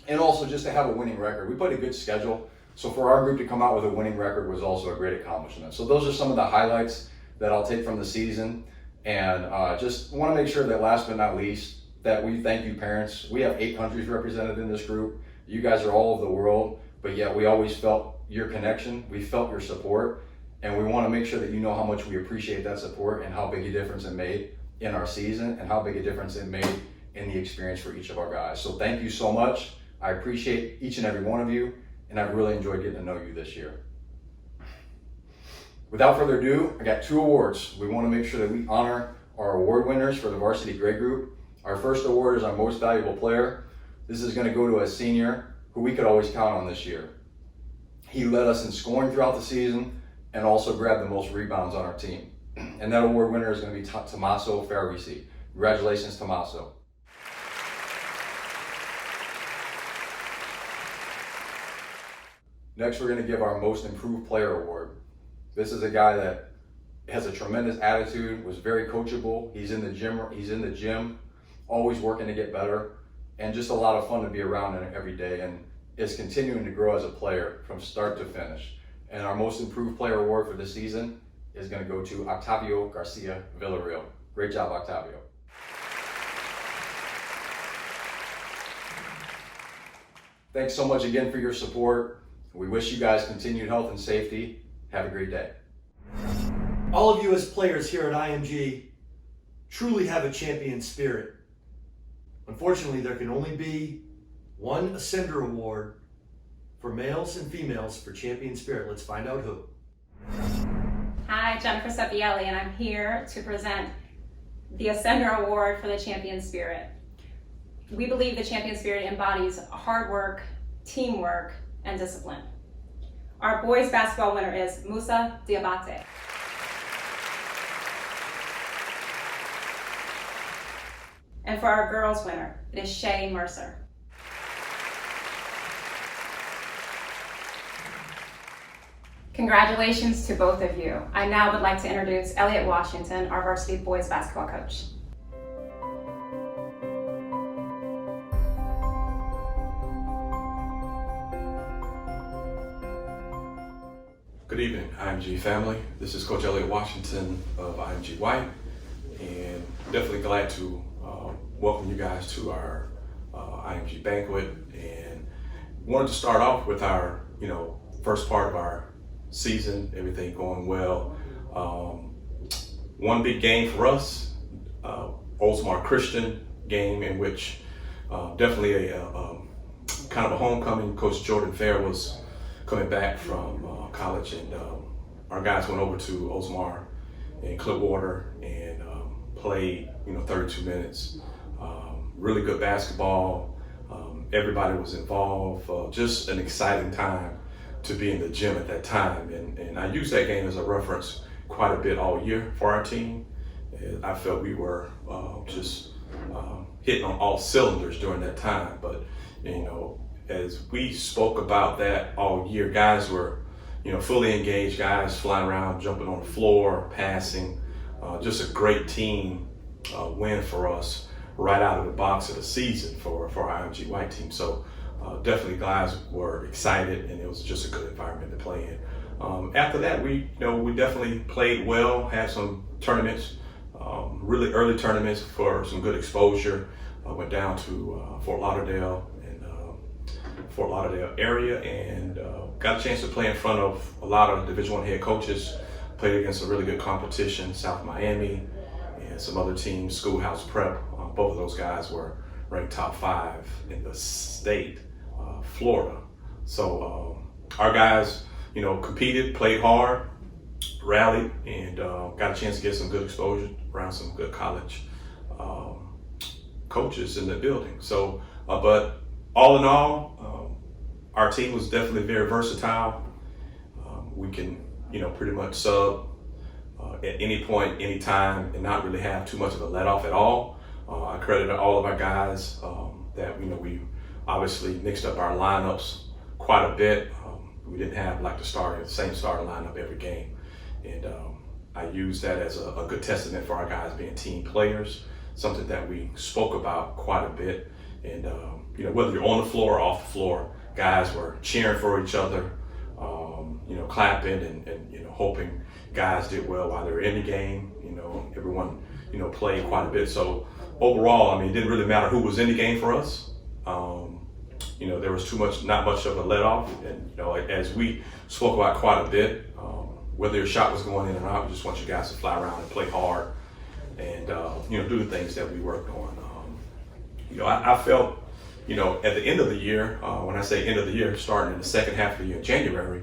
and also just to have a winning record. We played a good schedule. So for our group to come out with a winning record was also a great accomplishment. So those are some of the highlights that I'll take from the season. And just want to make sure that last but not least, that we thank you parents. We have 8 countries represented in this group. You guys are all over the world, but yet we always felt your connection. We felt your support. And we want to make sure that you know how much we appreciate that support and how big a difference it made in our season and how big a difference it made in the experience for each of our guys. So thank you so much. I appreciate each and every one of you. And I've really enjoyed getting to know you this year. Without further ado, I got 2 awards. We want to make sure that we honor our award winners for the Varsity Gray Group. Our first award is our most valuable player. This is going to go to a senior who we could always count on this year. He led us in scoring throughout the season and also grabbed the most rebounds on our team. And that award winner is going to be Tommaso Ferrisi. Congratulations, Tommaso. Next, we're going to give our Most Improved Player Award. This is a guy that has a tremendous attitude, was very coachable. He's in the gym, always working to get better, and just a lot of fun to be around every day, and is continuing to grow as a player from start to finish. And our Most Improved Player Award for this season is going to go to Octavio Garcia Villarreal. Great job, Octavio. Thanks so much again for your support. We wish you guys continued health and safety. Have a great day. All of you as players here at IMG truly have a champion spirit. Unfortunately, there can only be one Ascender Award for males and females for champion spirit. Let's find out who. Hi, Jennifer Seppielli, and I'm here to present the Ascender Award for the champion spirit. We believe the champion spirit embodies hard work, teamwork, and discipline. Our boys basketball winner is Musa Diabate. And for our girls winner, it is Shay Mercer. Congratulations to both of you. I now would like to introduce Elliot Washington, our varsity boys basketball coach. Good evening, IMG family. This is Coach Elliot Washington of IMG White, and definitely glad to welcome you guys to our IMG Banquet. And wanted to start off with our, first part of our season, everything going well. One big game for us, Oldsmar Christian game, in which definitely a kind of a homecoming. Coach Jordan Fair was coming back from college, and our guys went over to Oldsmar in Clipwater and played 32 minutes. Really good basketball. Everybody was involved. Just an exciting time to be in the gym at that time, and I use that game as a reference quite a bit all year for our team. And I felt we were just hitting on all cylinders during that time. But as we spoke about that all year, guys were fully engaged, guys flying around, jumping on the floor, passing. Just a great team win for us right out of the box of the season for our IMG White team. So definitely guys were excited, and it was just a good environment to play in. After that, we definitely played well, had some tournaments, really early tournaments for some good exposure. Went down to Fort Lauderdale area, and got a chance to play in front of a lot of Division I head coaches. Played against a really good competition, South Miami, and some other teams, Schoolhouse Prep. Both of those guys were ranked top 5 in the state, Florida. So our guys, competed, played hard, rallied, and got a chance to get some good exposure around some good college coaches in the building. So, but all in all, our team was definitely very versatile. We can, pretty much sub at any point, any time, and not really have too much of a let off at all. I credit all of our guys that we obviously mixed up our lineups quite a bit. We didn't have like the same starting lineup every game, and I use that as a good testament for our guys being team players, something that we spoke about quite a bit. And whether you're on the floor or off the floor, guys were cheering for each other, clapping and hoping guys did well while they were in the game. Everyone played quite a bit. So overall, it didn't really matter who was in the game for us. There was not much of a let off, and as we spoke about quite a bit, whether your shot was going in or not, we just want you guys to fly around and play hard, and do the things that we worked on. I felt, at the end of the year, when I say end of the year, starting in the second half of the year, January,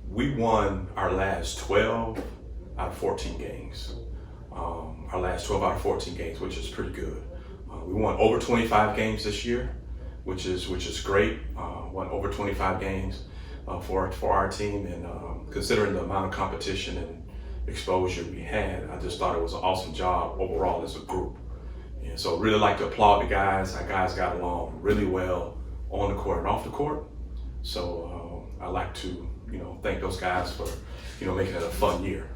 we won our last 12 out of 14 games. Our last 12 out of 14 games, which is pretty good. We won over 25 games this year, which is great. Won over 25 games for our team, and considering the amount of competition and exposure we had, I just thought it was an awesome job overall as a group. And so really like to applaud the guys. Our guys got along really well on the court and off the court. So I'd like to, thank those guys for, making it a fun year.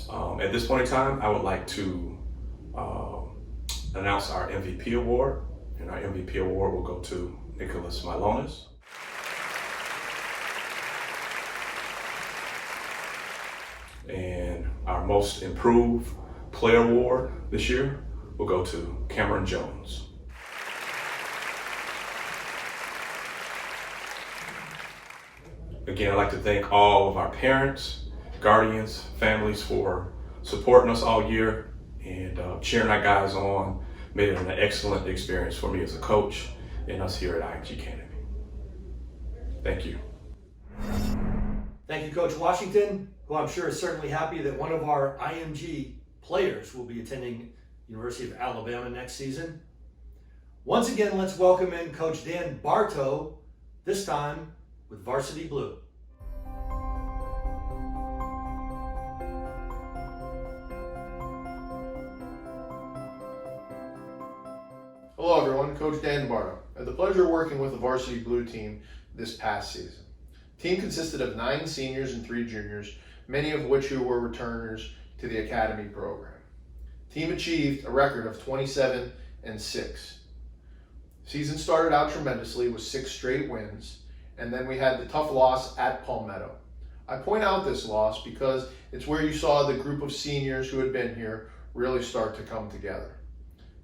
At this point in time, I would like to announce our MVP award, and our MVP award will go to Nicholas Milonis. And our most improved player award this year will go to Cameron Jones. Again, I'd like to thank all of our parents, guardians, families for supporting us all year and cheering our guys on. Made it an excellent experience for me as a coach and us here at IMG Academy. Thank you. Thank you, Coach Washington, who I'm sure is certainly happy that one of our IMG players will be attending University of Alabama next season. Once again, let's welcome in Coach Dan Bartow, this time with Varsity Blue. Hello everyone, Coach Dan Bartow. I had the pleasure of working with the Varsity Blue team this past season. The team consisted of 9 seniors and 3 juniors, many of which who were returners to the Academy program. The team achieved a record of 27-6. Season started out tremendously with 6 straight wins, and then we had the tough loss at Palmetto. I point out this loss because it's where you saw the group of seniors who had been here really start to come together.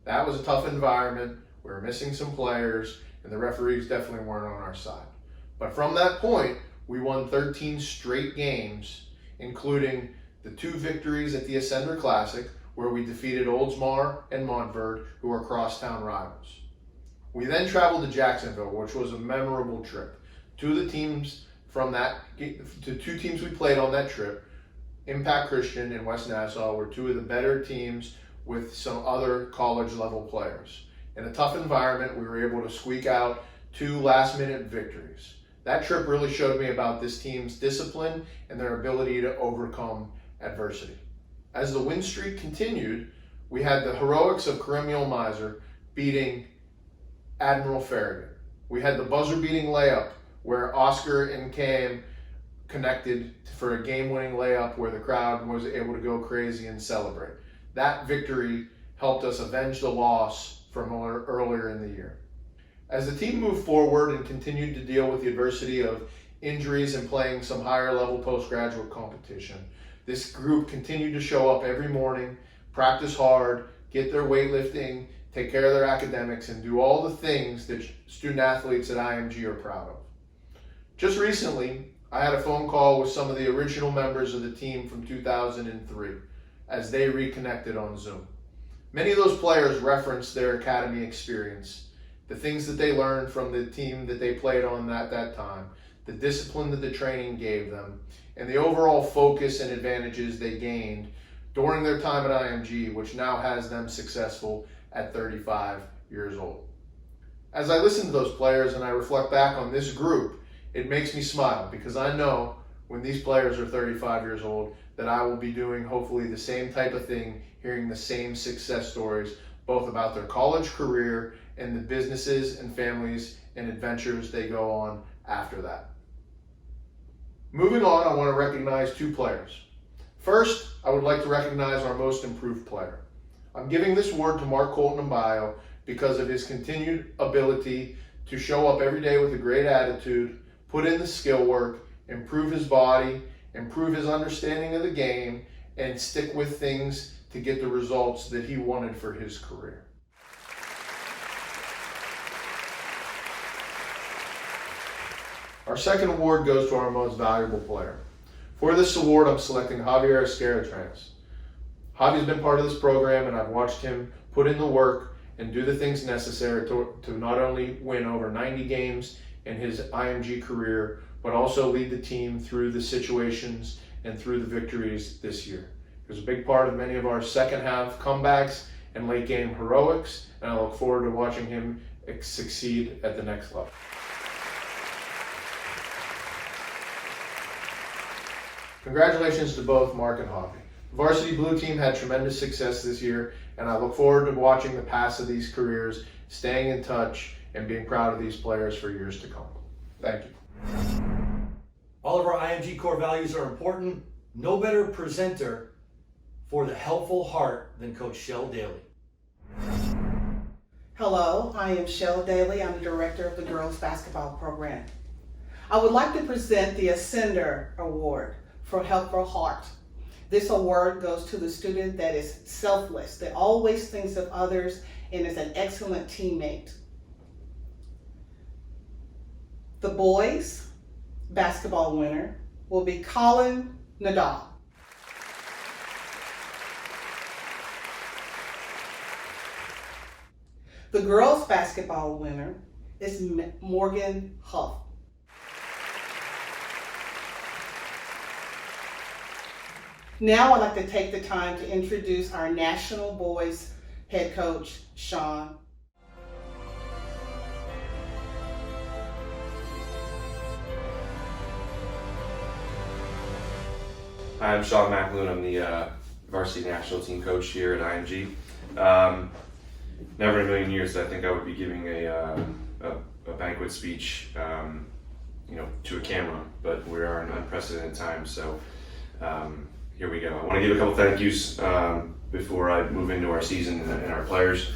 That was a tough environment. We were missing some players, and the referees definitely weren't on our side. But from that point, we won 13 straight games, including the 2 victories at the Ascender Classic, where we defeated Oldsmar and Montford, who are crosstown rivals. We then traveled to Jacksonville, which was a memorable trip. 2 of the teams from the 2 teams we played on that trip, Impact Christian and West Nassau, were 2 of the better teams with some other college level players. In a tough environment, we were able to squeak out 2 last minute victories. That trip really showed me about this team's discipline and their ability to overcome adversity. As the win streak continued, we had the heroics of Karim Yilmazer beating Admiral Farragut. We had the buzzer beating layup where Oscar and Cam connected for a game-winning layup where the crowd was able to go crazy and celebrate. That victory helped us avenge the loss from earlier in the year. As the team moved forward and continued to deal with the adversity of injuries and playing some higher level postgraduate competition, this group continued to show up every morning, practice hard, get their weightlifting, take care of their academics, and do all the things that student athletes at IMG are proud of. Just recently, I had a phone call with some of the original members of the team from 2003 as they reconnected on Zoom. Many of those players referenced their academy experience, the things that they learned from the team that they played on at that time, the discipline that the training gave them, and the overall focus and advantages they gained during their time at IMG, which now has them successful at 35 years old. As I listen to those players and I reflect back on this group, it makes me smile because I know when these players are 35 years old that I will be doing hopefully the same type of thing, hearing the same success stories, both about their college career and the businesses and families and adventures they go on after that. Moving on, I want to recognize 2 players. First, I would like to recognize our most improved player. I'm giving this award to Mark Colton-Ambayo because of his continued ability to show up every day with a great attitude, put in the skill work, improve his body, improve his understanding of the game, and stick with things to get the results that he wanted for his career. Our second award goes to our most valuable player. For this award, I'm selecting Javier Esquerra-Trans. Javi's been part of this program, and I've watched him put in the work and do the things necessary to not only win over 90 games in his IMG career, but also lead the team through the situations and through the victories this year. He was a big part of many of our second half comebacks and late game heroics, and I look forward to watching him succeed at the next level. Congratulations to both Mark and Javi. The Varsity Blue team had tremendous success this year, and I look forward to watching the path of these careers, staying in touch, and being proud of these players for years to come. Thank you. All of our IMG core values are important. No better presenter for the helpful heart than Coach Shell Daly. Hello, I am Shell Daly. I'm the director of the girls basketball program. I would like to present the Ascender Award for Helpful Heart. This award goes to the student that is selfless, that always thinks of others and is an excellent teammate. The boys basketball winner will be Colin Nadal. The girls basketball winner is Morgan Huff. Now I'd like to take the time to introduce our national boys head coach, Sean. Hi, I'm Sean McAloon. I'm the varsity national team coach here at IMG. Never in a million years did I think I would be giving a banquet speech, to a camera, but we are in unprecedented times, so here we go. I want to give a couple thank yous before I move into our season and our players.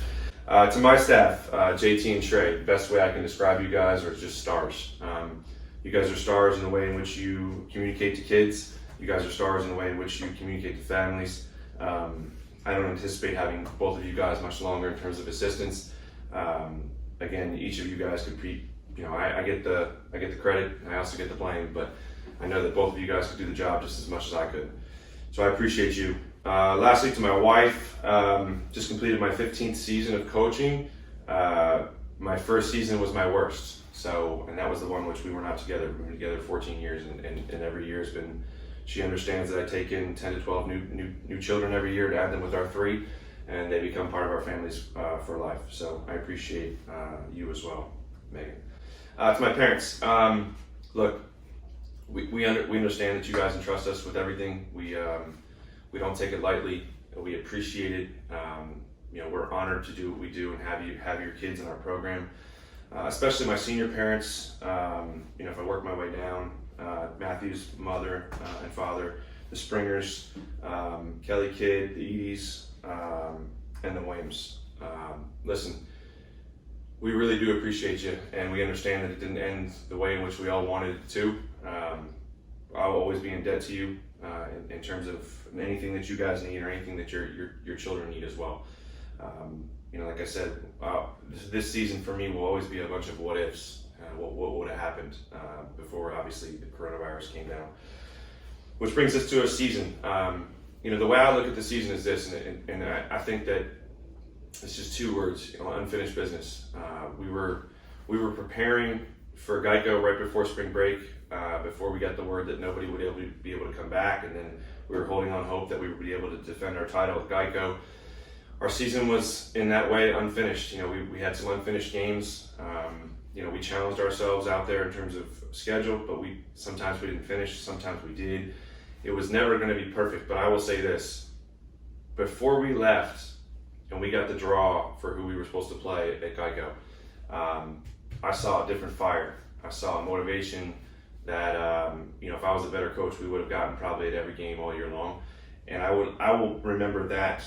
To my staff, JT and Trey, the best way I can describe you guys are just stars. You guys are stars in the way in which you communicate to kids. You guys are stars in the way in which you communicate to families. I don't anticipate having both of you guys much longer in terms of assistance. Again, each of you guys could I get the credit and I also get the blame, but I know that both of you guys could do the job just as much as I could. So I appreciate you. Lastly, to my wife, just completed my 15th season of coaching. My first season was my worst. And that was the one which we were not together. We've been together 14 years, and every year has been. She understands that I take in 10 to 12 new children every year to add them with our 3, and they become part of our families for life. So I appreciate you as well, Megan. To my parents, look, we understand that you guys entrust us with everything. We don't take it lightly. We appreciate it. We're honored to do what we do and have your kids in our program. Especially my senior parents. If I work my way down, Matthew's mother and father, the Springers, Kelly Kidd, the Eddies, and the Williams. Listen, we really do appreciate you, and we understand that it didn't end the way in which we all wanted it to. I'll always be in debt to you in terms of anything that you guys need or anything that your children need as well. Like I said, this season for me will always be a bunch of what ifs. What would have happened before, obviously, the coronavirus came down. Which brings us to a season. The way I look at the season is this, and I think that it's just 2 words, unfinished business. We were preparing for Geico right before spring break, before we got the word that nobody would be able to come back, and then we were holding on hope that we would be able to defend our title with Geico. Our season was, in that way, unfinished. We had some unfinished games. We challenged ourselves out there in terms of schedule, but sometimes we didn't finish, sometimes we did. It was never going to be perfect, but I will say this. Before we left and we got the draw for who we were supposed to play at Geico, I saw a different fire. I saw a motivation that, if I was a better coach, we would have gotten probably at every game all year long. And I will remember that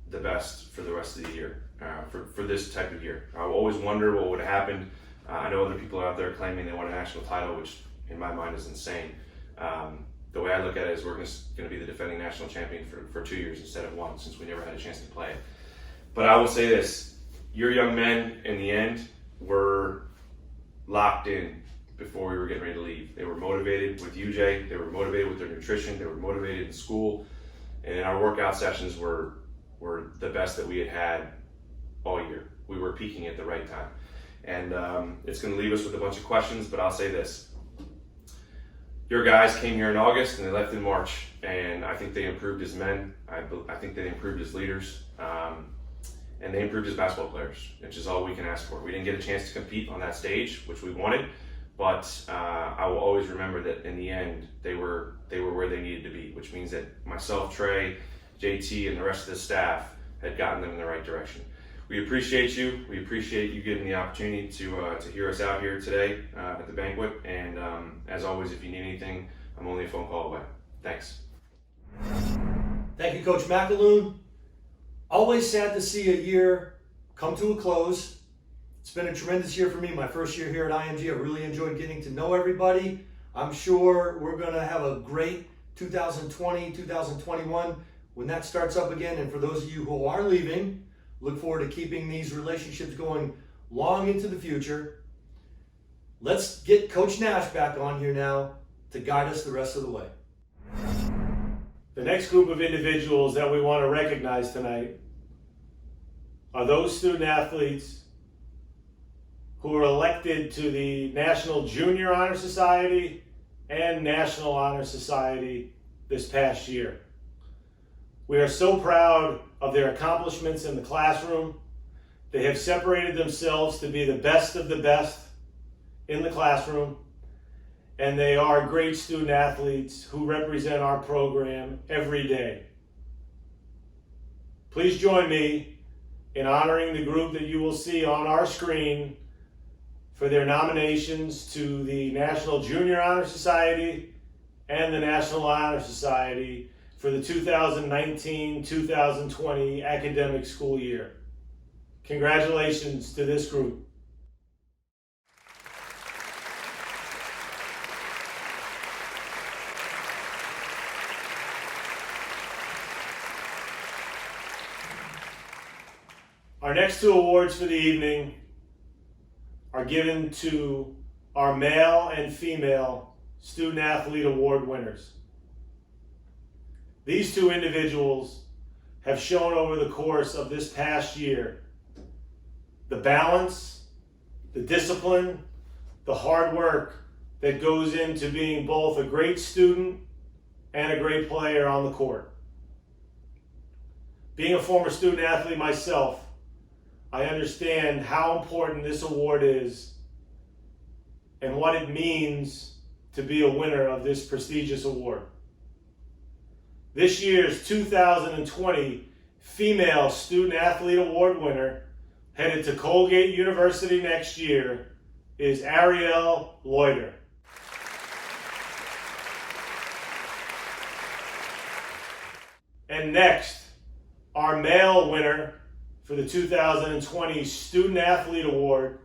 the best for the rest of the year, for this type of year. I will always wonder what would have happened. I know other people are out there claiming they won a national title, which in my mind is insane. The way I look at it is we're going to be the defending national champion for 2 years instead of 1, since we never had a chance to play it. But I will say this, your young men in the end were locked in before we were getting ready to leave. They were motivated with UJ, they were motivated with their nutrition, they were motivated in school, and our workout sessions were the best that we had all year. We were peaking at the right time. And it's going to leave us with a bunch of questions, but I'll say this. Your guys came here in August and they left in March, and I think they improved as men. I think they improved as leaders, and they improved as basketball players, which is all we can ask for. We didn't get a chance to compete on that stage, which we wanted, but I will always remember that in the end, they were where they needed to be, which means that myself, Trey, JT, and the rest of the staff had gotten them in the right direction. we appreciate you. We appreciate you getting the opportunity to hear us out here today at the banquet. And as always, if you need anything, I'm only a phone call away. Thanks. Thank you, Coach McAloon. Always sad to see a year come to a close. It's been a tremendous year for me. My first year here at IMG, I really enjoyed getting to know everybody. I'm sure we're going to have a great 2020, 2021 when that starts up again. And for those of you who are leaving, look forward to keeping these relationships going long into the future. Let's get Coach Nash back on here now to guide us the rest of the way. The next group of individuals that we want to recognize tonight are those student athletes who were elected to the National Junior Honor Society and National Honor Society this past year. We are so proud of their accomplishments in the classroom. They have separated themselves to be the best of the best in the classroom, and they are great student athletes who represent our program every day. Please join me in honoring the group that you will see on our screen for their nominations to the National Junior Honor Society and the National Honor Society for the 2019-2020 academic school year. Congratulations to this group. Our next two awards for the evening are given to our male and female Student Athlete Award winners. These two individuals have shown over the course of this past year the balance, the discipline, the hard work that goes into being both a great student and a great player on the court. Being a former student athlete myself, I understand how important this award is and what it means to be a winner of this prestigious award. This year's 2020 Female Student Athlete Award winner, headed to Colgate University next year, is Ariel Loiter. And next, our male winner for the 2020 Student Athlete Award,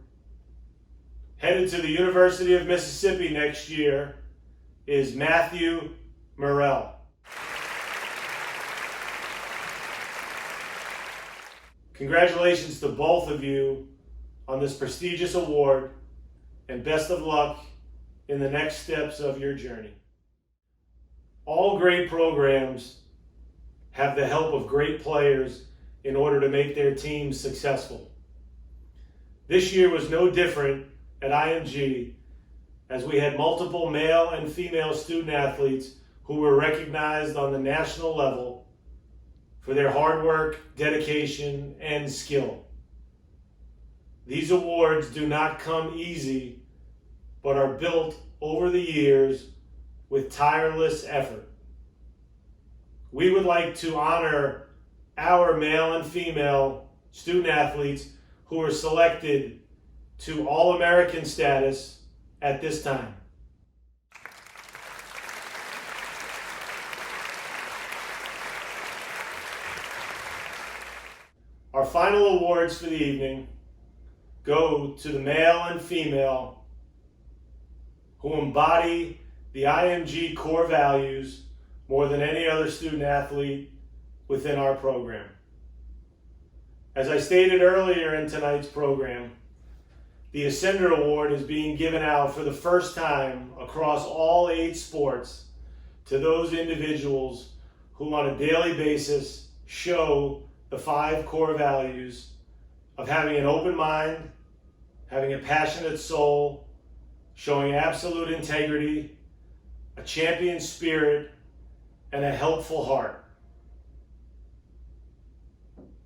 headed to the University of Mississippi next year, is Matthew Morrell. Congratulations to both of you on this prestigious award, and best of luck in the next steps of your journey. All great programs have the help of great players in order to make their teams successful. This year was no different at IMG, as we had multiple male and female student athletes who were recognized on the national level for their hard work, dedication, and skill. These awards do not come easy, but are built over the years with tireless effort. We would like to honor our male and female student athletes who were selected to All-American status at this time. Our final awards for the evening go to the male and female who embody the IMG core values more than any other student athlete within our program. As I stated earlier in tonight's program, the Ascender Award is being given out for the first time across all 8 sports to those individuals who on a daily basis show the 5 core values of having an open mind, having a passionate soul, showing absolute integrity, a champion spirit, and a helpful heart.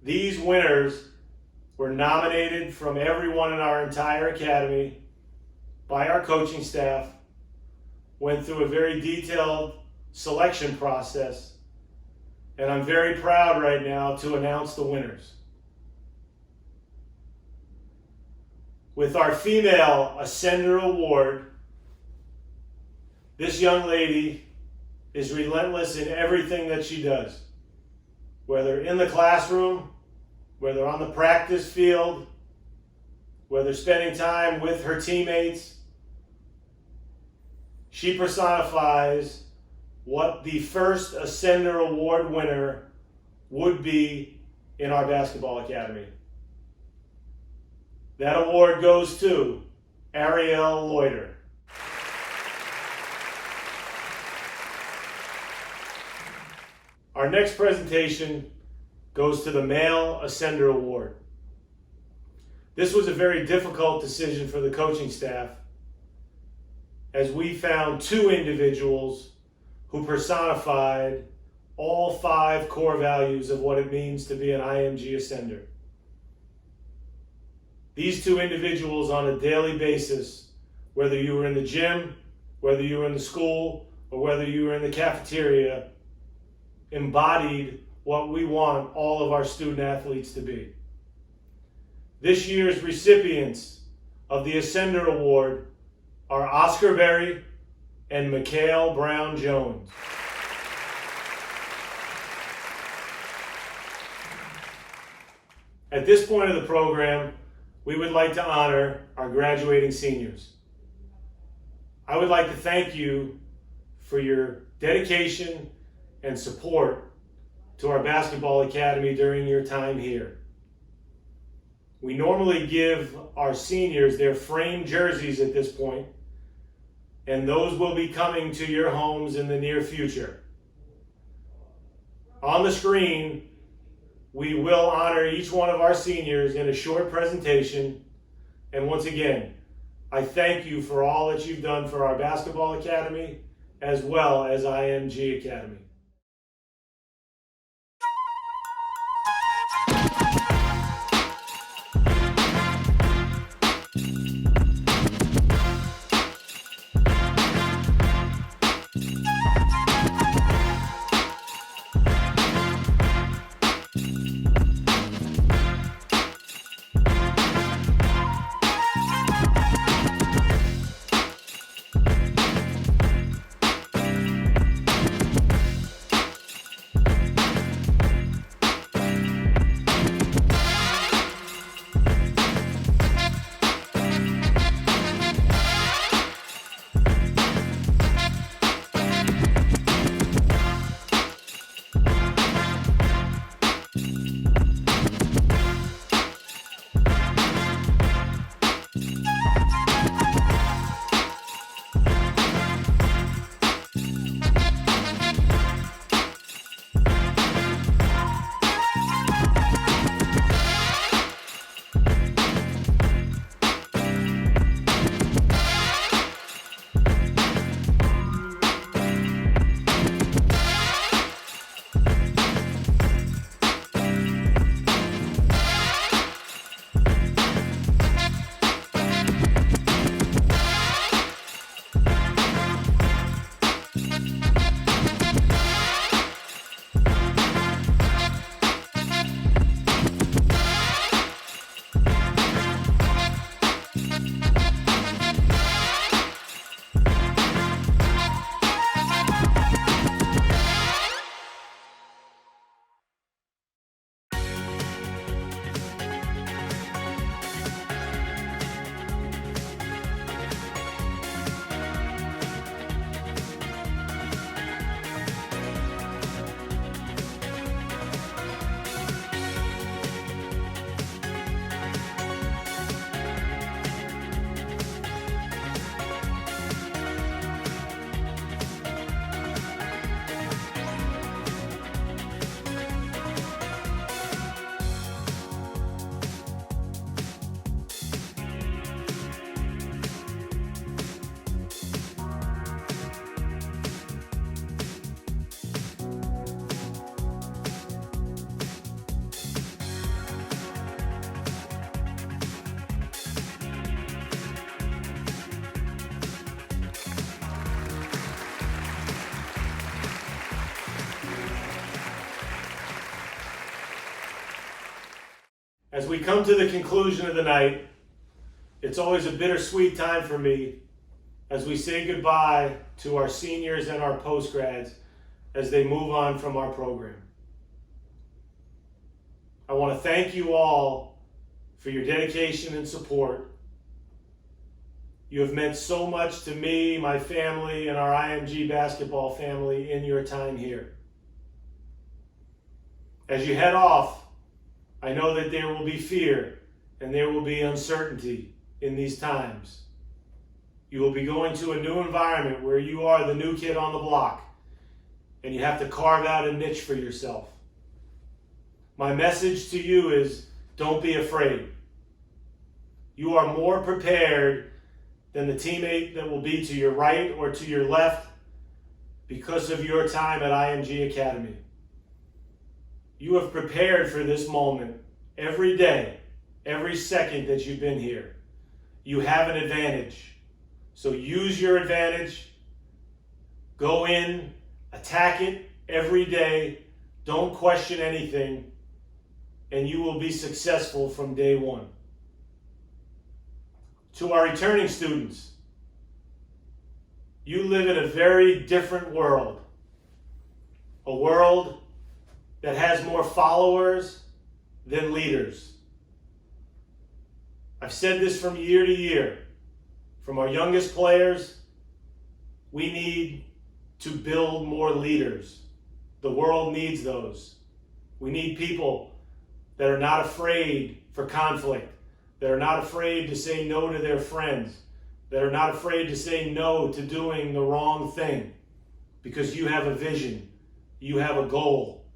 These winners were nominated from everyone in our entire academy by our coaching staff, went through a very detailed selection process, and I'm very proud right now to announce the winners. with our female Ascender Award. This young lady is relentless in everything that she does, whether in the classroom, whether on the practice field, whether spending time with her teammates. She personifies what the first Ascender Award winner would be in our basketball academy. That award goes to Ariel Loiter. Our next presentation goes to the Male Ascender Award. This was a very difficult decision for the coaching staff, as we found two individuals who personified all 5 core values of what it means to be an IMG Ascender. These two individuals on a daily basis, whether you were in the gym, whether you were in the school, or whether you were in the cafeteria, embodied what we want all of our student athletes to be. This year's recipients of the Ascender Award are Oscar Berry and Mikhail Brown Jones. At this point of the program, we would like to honor our graduating seniors. I would like to thank you for your dedication and support to our basketball academy during your time here. We normally give our seniors their framed jerseys at this point, and those will be coming to your homes in the near future. On the screen, we will honor each one of our seniors in a short presentation. And once again, I thank you for all that you've done for our basketball academy as well as IMG Academy. As we come to the conclusion of the night, It's always a bittersweet time for me as we say goodbye to our seniors and our postgrads as they move on from our program. I want to thank you all for your dedication and support. You have meant so much to me, my family, and our IMG basketball family in your time here. As you head off, I know that there will be fear and there will be uncertainty in these times. You will be going to a new environment where you are the new kid on the block and you have to carve out a niche for yourself. My message to you is, don't be afraid. You are more prepared than the teammate that will be to your right or to your left because of your time at IMG Academy. You have prepared for this moment every day, every second that you've been here. You have an advantage. So use your advantage. Go in, attack it every day. Don't question anything, and you will be successful from day one. To our returning students, you live in a very different world. A world that has more followers than leaders. I've said this from year to year. From our youngest players, we need to build more leaders. The world needs those. We need people that are not afraid for conflict, that are not afraid to say no to their friends, that are not afraid to say no to doing the wrong thing because you have a vision, you have a goal.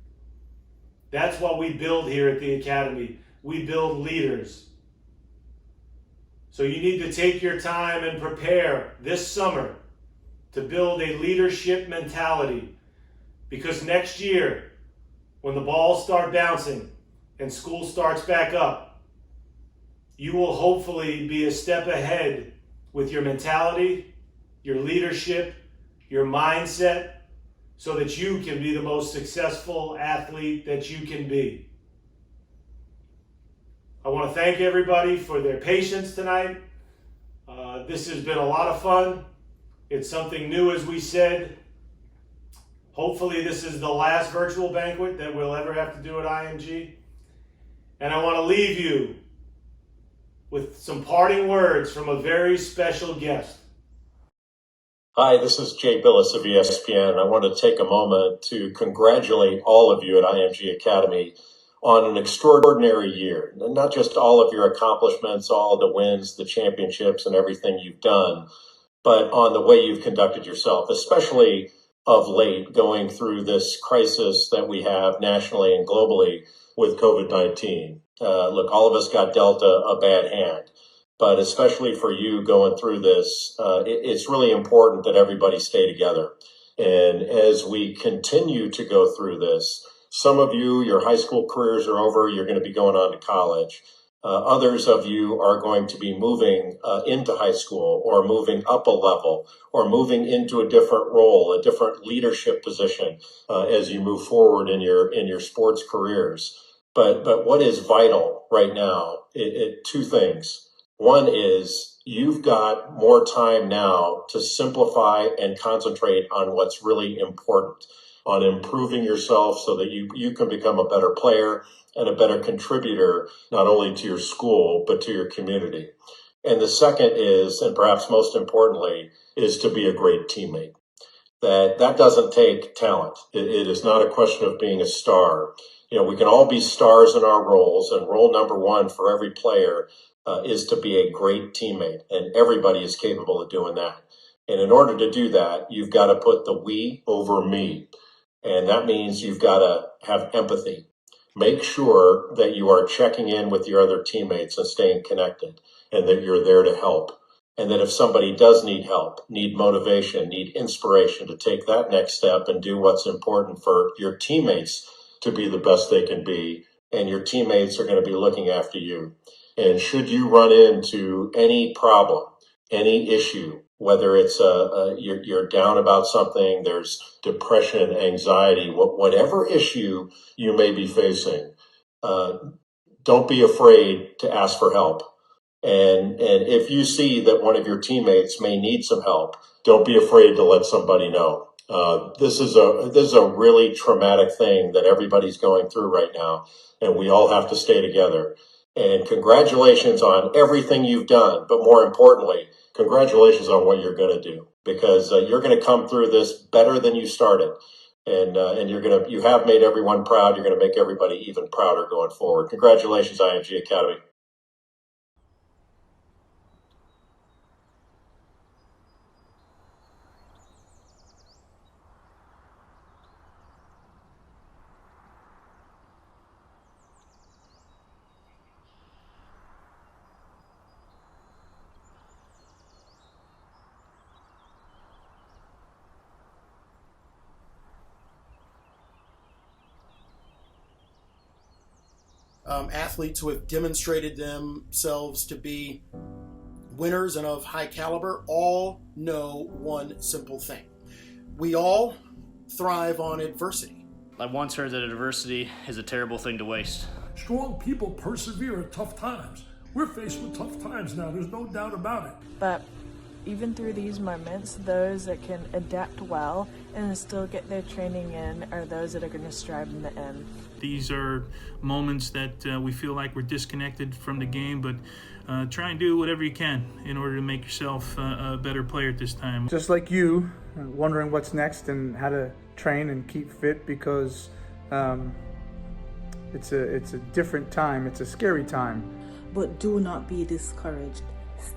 That's what we build here at the Academy. We build leaders. So you need to take your time and prepare this summer to build a leadership mentality, because next year, when the balls start bouncing and school starts back up, you will hopefully be a step ahead with your mentality, your leadership, your mindset, so that you can be the most successful athlete that you can be. I want to thank everybody for their patience tonight. This has been a lot of fun. It's something new, as we said. Hopefully this is the last virtual banquet that we'll ever have to do at IMG. And I want to leave you with some parting words from a very special guest. Hi, this is Jay Billis of ESPN. I want to take a moment to congratulate all of you at IMG Academy on an extraordinary year. And not just all of your accomplishments, all of the wins, the championships, and everything you've done, but on the way you've conducted yourself, especially of late going through this crisis that we have nationally and globally with COVID-19. Look, all of us got dealt a bad hand. But especially for you going through this, it's really important that everybody stay together. And as we continue to go through this, some of you, your high school careers are over, you're going to be going on to college. Others of you are going to be moving into high school or moving up a level or moving into a different role, a different leadership position as you move forward in your sports careers. But what is vital right now, two things. One is you've got more time now to simplify and concentrate on what's really important, on improving yourself so that you can become a better player and a better contributor, not only to your school, but to your community. And the second is, and perhaps most importantly, is to be a great teammate. That doesn't take talent. It is not a question of being a star. You know, we can all be stars in our roles, and role number one for every player is to be a great teammate, and everybody is capable of doing that. And in order to do that, you've got to put the we over me. And that means you've got to have empathy. Make sure that you are checking in with your other teammates and staying connected, and that you're there to help. And that if somebody does need help, need motivation, need inspiration to take that next step and do what's important for your teammates to be the best they can be, and your teammates are going to be looking after you. And should you run into any problem, any issue, whether it's you're down about something, there's depression, anxiety, whatever issue you may be facing, don't be afraid to ask for help. And if you see that one of your teammates may need some help, don't be afraid to let somebody know. This is a really traumatic thing that everybody's going through right now, and we all have to stay together. And congratulations on everything you've done, but more importantly, congratulations on what you're going to do, because you're going to come through this better than you started. And you have made everyone proud. You're going to make everybody even prouder going forward. Congratulations, IMG Academy. Athletes who have demonstrated themselves to be winners and of high caliber all know one simple thing. We all thrive on adversity. I once heard that adversity is a terrible thing to waste. Strong people persevere at tough times. We're faced with tough times now, there's no doubt about it. But even through these moments, those that can adapt well and still get their training in are those that are going to strive in the end. These are moments that we feel like we're disconnected from the game, but try and do whatever you can in order to make yourself a better player at this time. Just like you, wondering what's next and how to train and keep fit, because it's a different time. It's a scary time. But do not be discouraged.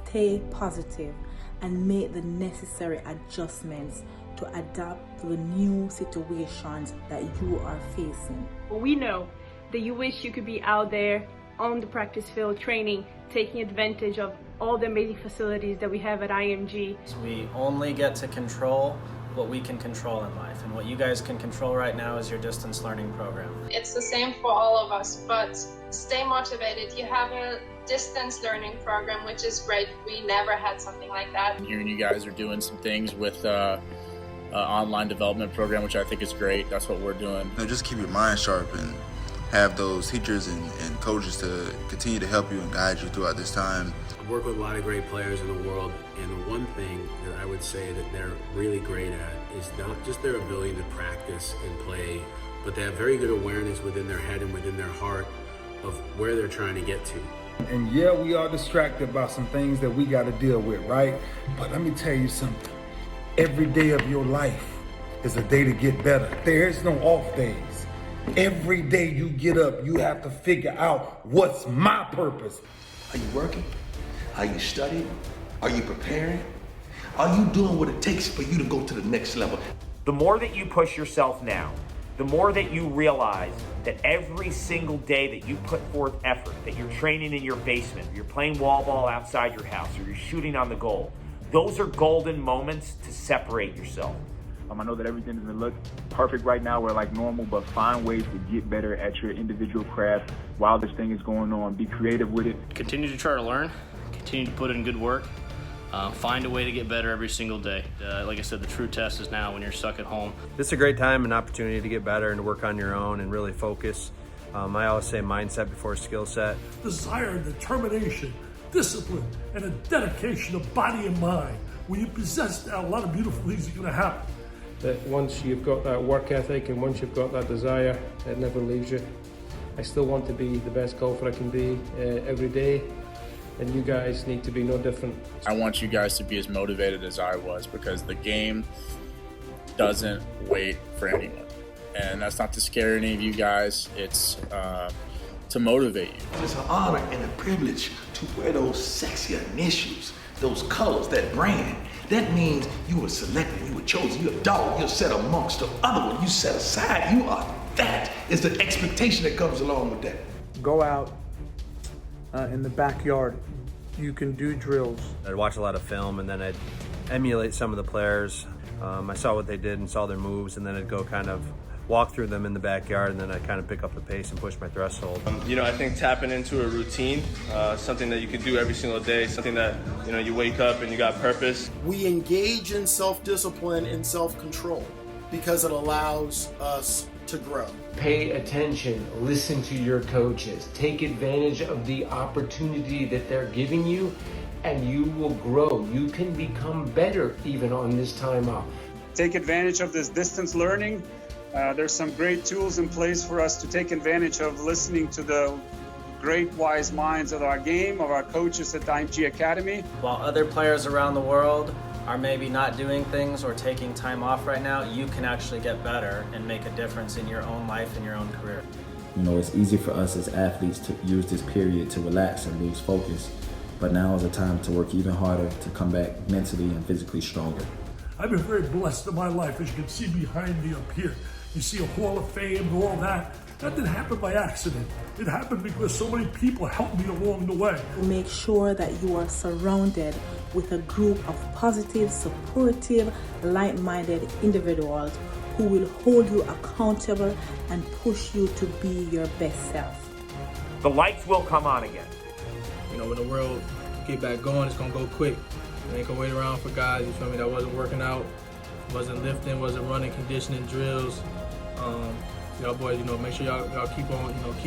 Stay positive and make the necessary adjustments to adapt to the new situations that you are facing. We know that you wish you could be out there on the practice field training, taking advantage of all the amazing facilities that we have at IMG. We only get to control what we can control in life, and what you guys can control right now is your distance learning program. It's the same for all of us, but stay motivated. You have a distance learning program, which is great. We never had something like that. Hearing you guys are doing some things with online development program, which I think is great. That's what we're doing. Just keep your mind sharp and have those teachers and coaches to continue to help you and guide you throughout this time. I work with a lot of great players in the world, and the one thing that I would say that they're really great at is not just their ability to practice and play, but they have very good awareness within their head and within their heart of where they're trying to get to. And yeah, we are distracted by some things that we got to deal with, right? But let me tell you something. Every day of your life is a day to get better. There is no off days. Every day you get up, you have to figure out what's my purpose. Are you working? Are you studying? Are you preparing? Are you doing what it takes for you to go to the next level? The more that you push yourself now, the more that you realize that every single day that you put forth effort, that you're training in your basement, you're playing wall ball outside your house, or you're shooting on the goal, those are golden moments to separate yourself. I know that everything doesn't look perfect right now. We're like normal, but find ways to get better at your individual craft while this thing is going on. Be creative with it. Continue to try to learn, continue to put in good work, find a way to get better every single day. Like I said, the true test is now when you're stuck at home. This is a great time and opportunity to get better and to work on your own and really focus. I always say mindset before skill set. Desire, determination, discipline, and a dedication of body and mind. When you possess that, a lot of beautiful things are going to happen. That once you've got that work ethic and once you've got that desire, it never leaves you. I still want to be the best golfer I can be every day, and you guys need to be no different. I want you guys to be as motivated as I was, because the game doesn't wait for anyone. And that's not to scare any of you guys, it's to motivate you. It's an honor and a privilege to wear those sexy initials, those colors, that brand. That means you were selected, you were chosen, you're a dog, you're set amongst the other one, you set aside, you are that. Is the expectation that comes along with that. Go out in the backyard. You can do drills. I'd watch a lot of film and then I'd emulate some of the players. I saw what they did and saw their moves, and then I'd go kind of walk through them in the backyard, and then I'd kind of pick up the pace and push my threshold. I think tapping into a routine, something that you can do every single day, something that, you wake up and you got purpose. We engage in self-discipline and self-control because it allows us to grow. Pay attention, listen to your coaches, take advantage of the opportunity that they're giving you, and you will grow. You can become better even on this time off. Take advantage of this distance learning. There's some great tools in place for us to take advantage of listening to the great wise minds of our game, of our coaches at the IMG Academy. While other players around the world are maybe not doing things or taking time off right now, you can actually get better and make a difference in your own life and your own career. You know, it's easy for us as athletes to use this period to relax and lose focus, but now is a time to work even harder to come back mentally and physically stronger. I've been very blessed in my life, as you can see behind me up here. You see a Hall of Fame and all that. That didn't happen by accident. It happened because so many people helped me along the way. Make sure that you are surrounded with a group of positive, supportive, like-minded individuals who will hold you accountable and push you to be your best self. The lights will come on again. You know, when the world get back going, it's gonna go quick. You ain't gonna wait around for guys, you feel me, that wasn't working out, wasn't lifting, wasn't running conditioning drills. Y'all boys, you know, make sure y'all keep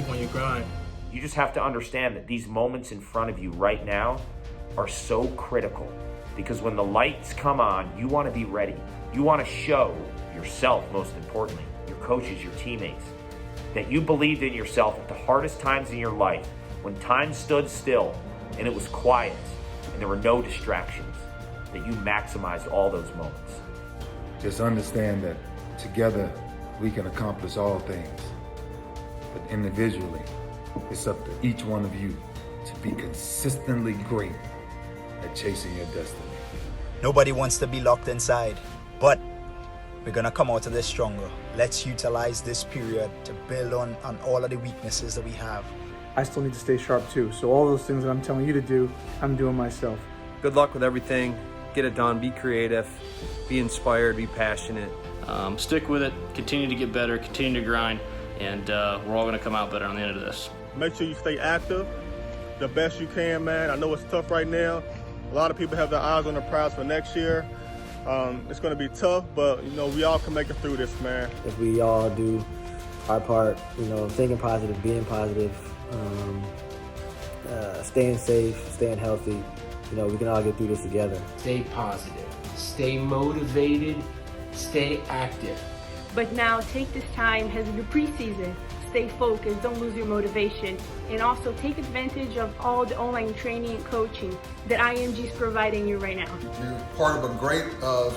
on your grind. You just have to understand that these moments in front of you right now are so critical, because when the lights come on, you want to be ready. You want to show yourself, most importantly, your coaches, your teammates, that you believed in yourself at the hardest times in your life, when time stood still and it was quiet and there were no distractions, that you maximized all those moments. Just understand that together we can accomplish all things, but individually, it's up to each one of you to be consistently great at chasing your destiny. Nobody wants to be locked inside, but we're gonna come out of this stronger. Let's utilize this period to build on all of the weaknesses that we have. I still need to stay sharp too, so all those things that I'm telling you to do, I'm doing myself. Good luck with everything. Get it done. Be creative. Be inspired. Be passionate. Stick with it. Continue to get better. Continue to grind. And we're all going to come out better on the end of this. Make sure you stay active the best you can, man. I know it's tough right now. A lot of people have their eyes on the prize for next year. It's going to be tough, but, you know, we all can make it through this, man. If we all do our part, you know, thinking positive, being positive, staying safe, staying healthy, you know, we can all get through this together. Stay positive, stay motivated, stay active. But now take this time as the preseason. Stay focused, don't lose your motivation, and also take advantage of all the online training and coaching that IMG is providing you right now. You're part of a great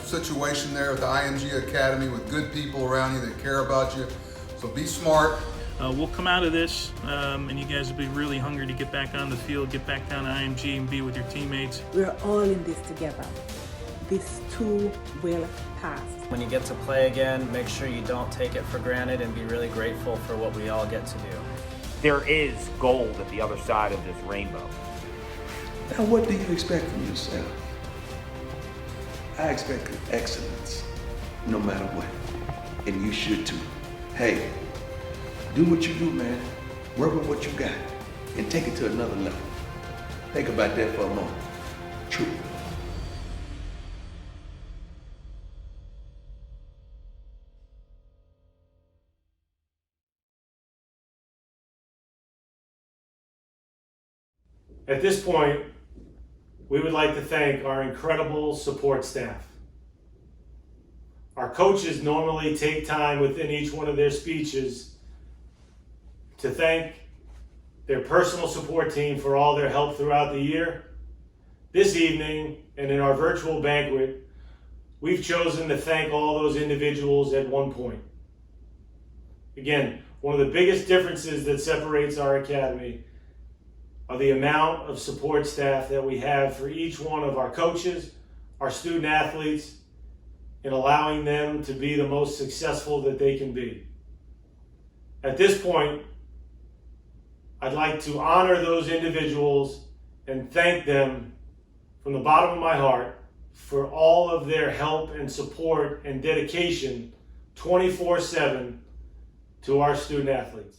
situation there at the IMG Academy with good people around you that care about you. So be smart. We'll come out of this, and you guys will be really hungry to get back on the field, get back down to IMG and be with your teammates. We're all in this together. This too will pass. When you get to play again, make sure you don't take it for granted and be really grateful for what we all get to do. There is gold at the other side of this rainbow. Now, what do you expect from yourself? I expect excellence, no matter what. And you should too. Hey, do what you do, man. Work with what you got and take it to another level. Think about that for a moment. True. At this point, we would like to thank our incredible support staff. Our coaches normally take time within each one of their speeches to thank their personal support team for all their help throughout the year. This evening, and in our virtual banquet, we've chosen to thank all those individuals at one point. Again, one of the biggest differences that separates our academy are the amount of support staff that we have for each one of our coaches, our student athletes, and allowing them to be the most successful that they can be. At this point, I'd like to honor those individuals and thank them from the bottom of my heart for all of their help and support and dedication 24/7 to our student athletes.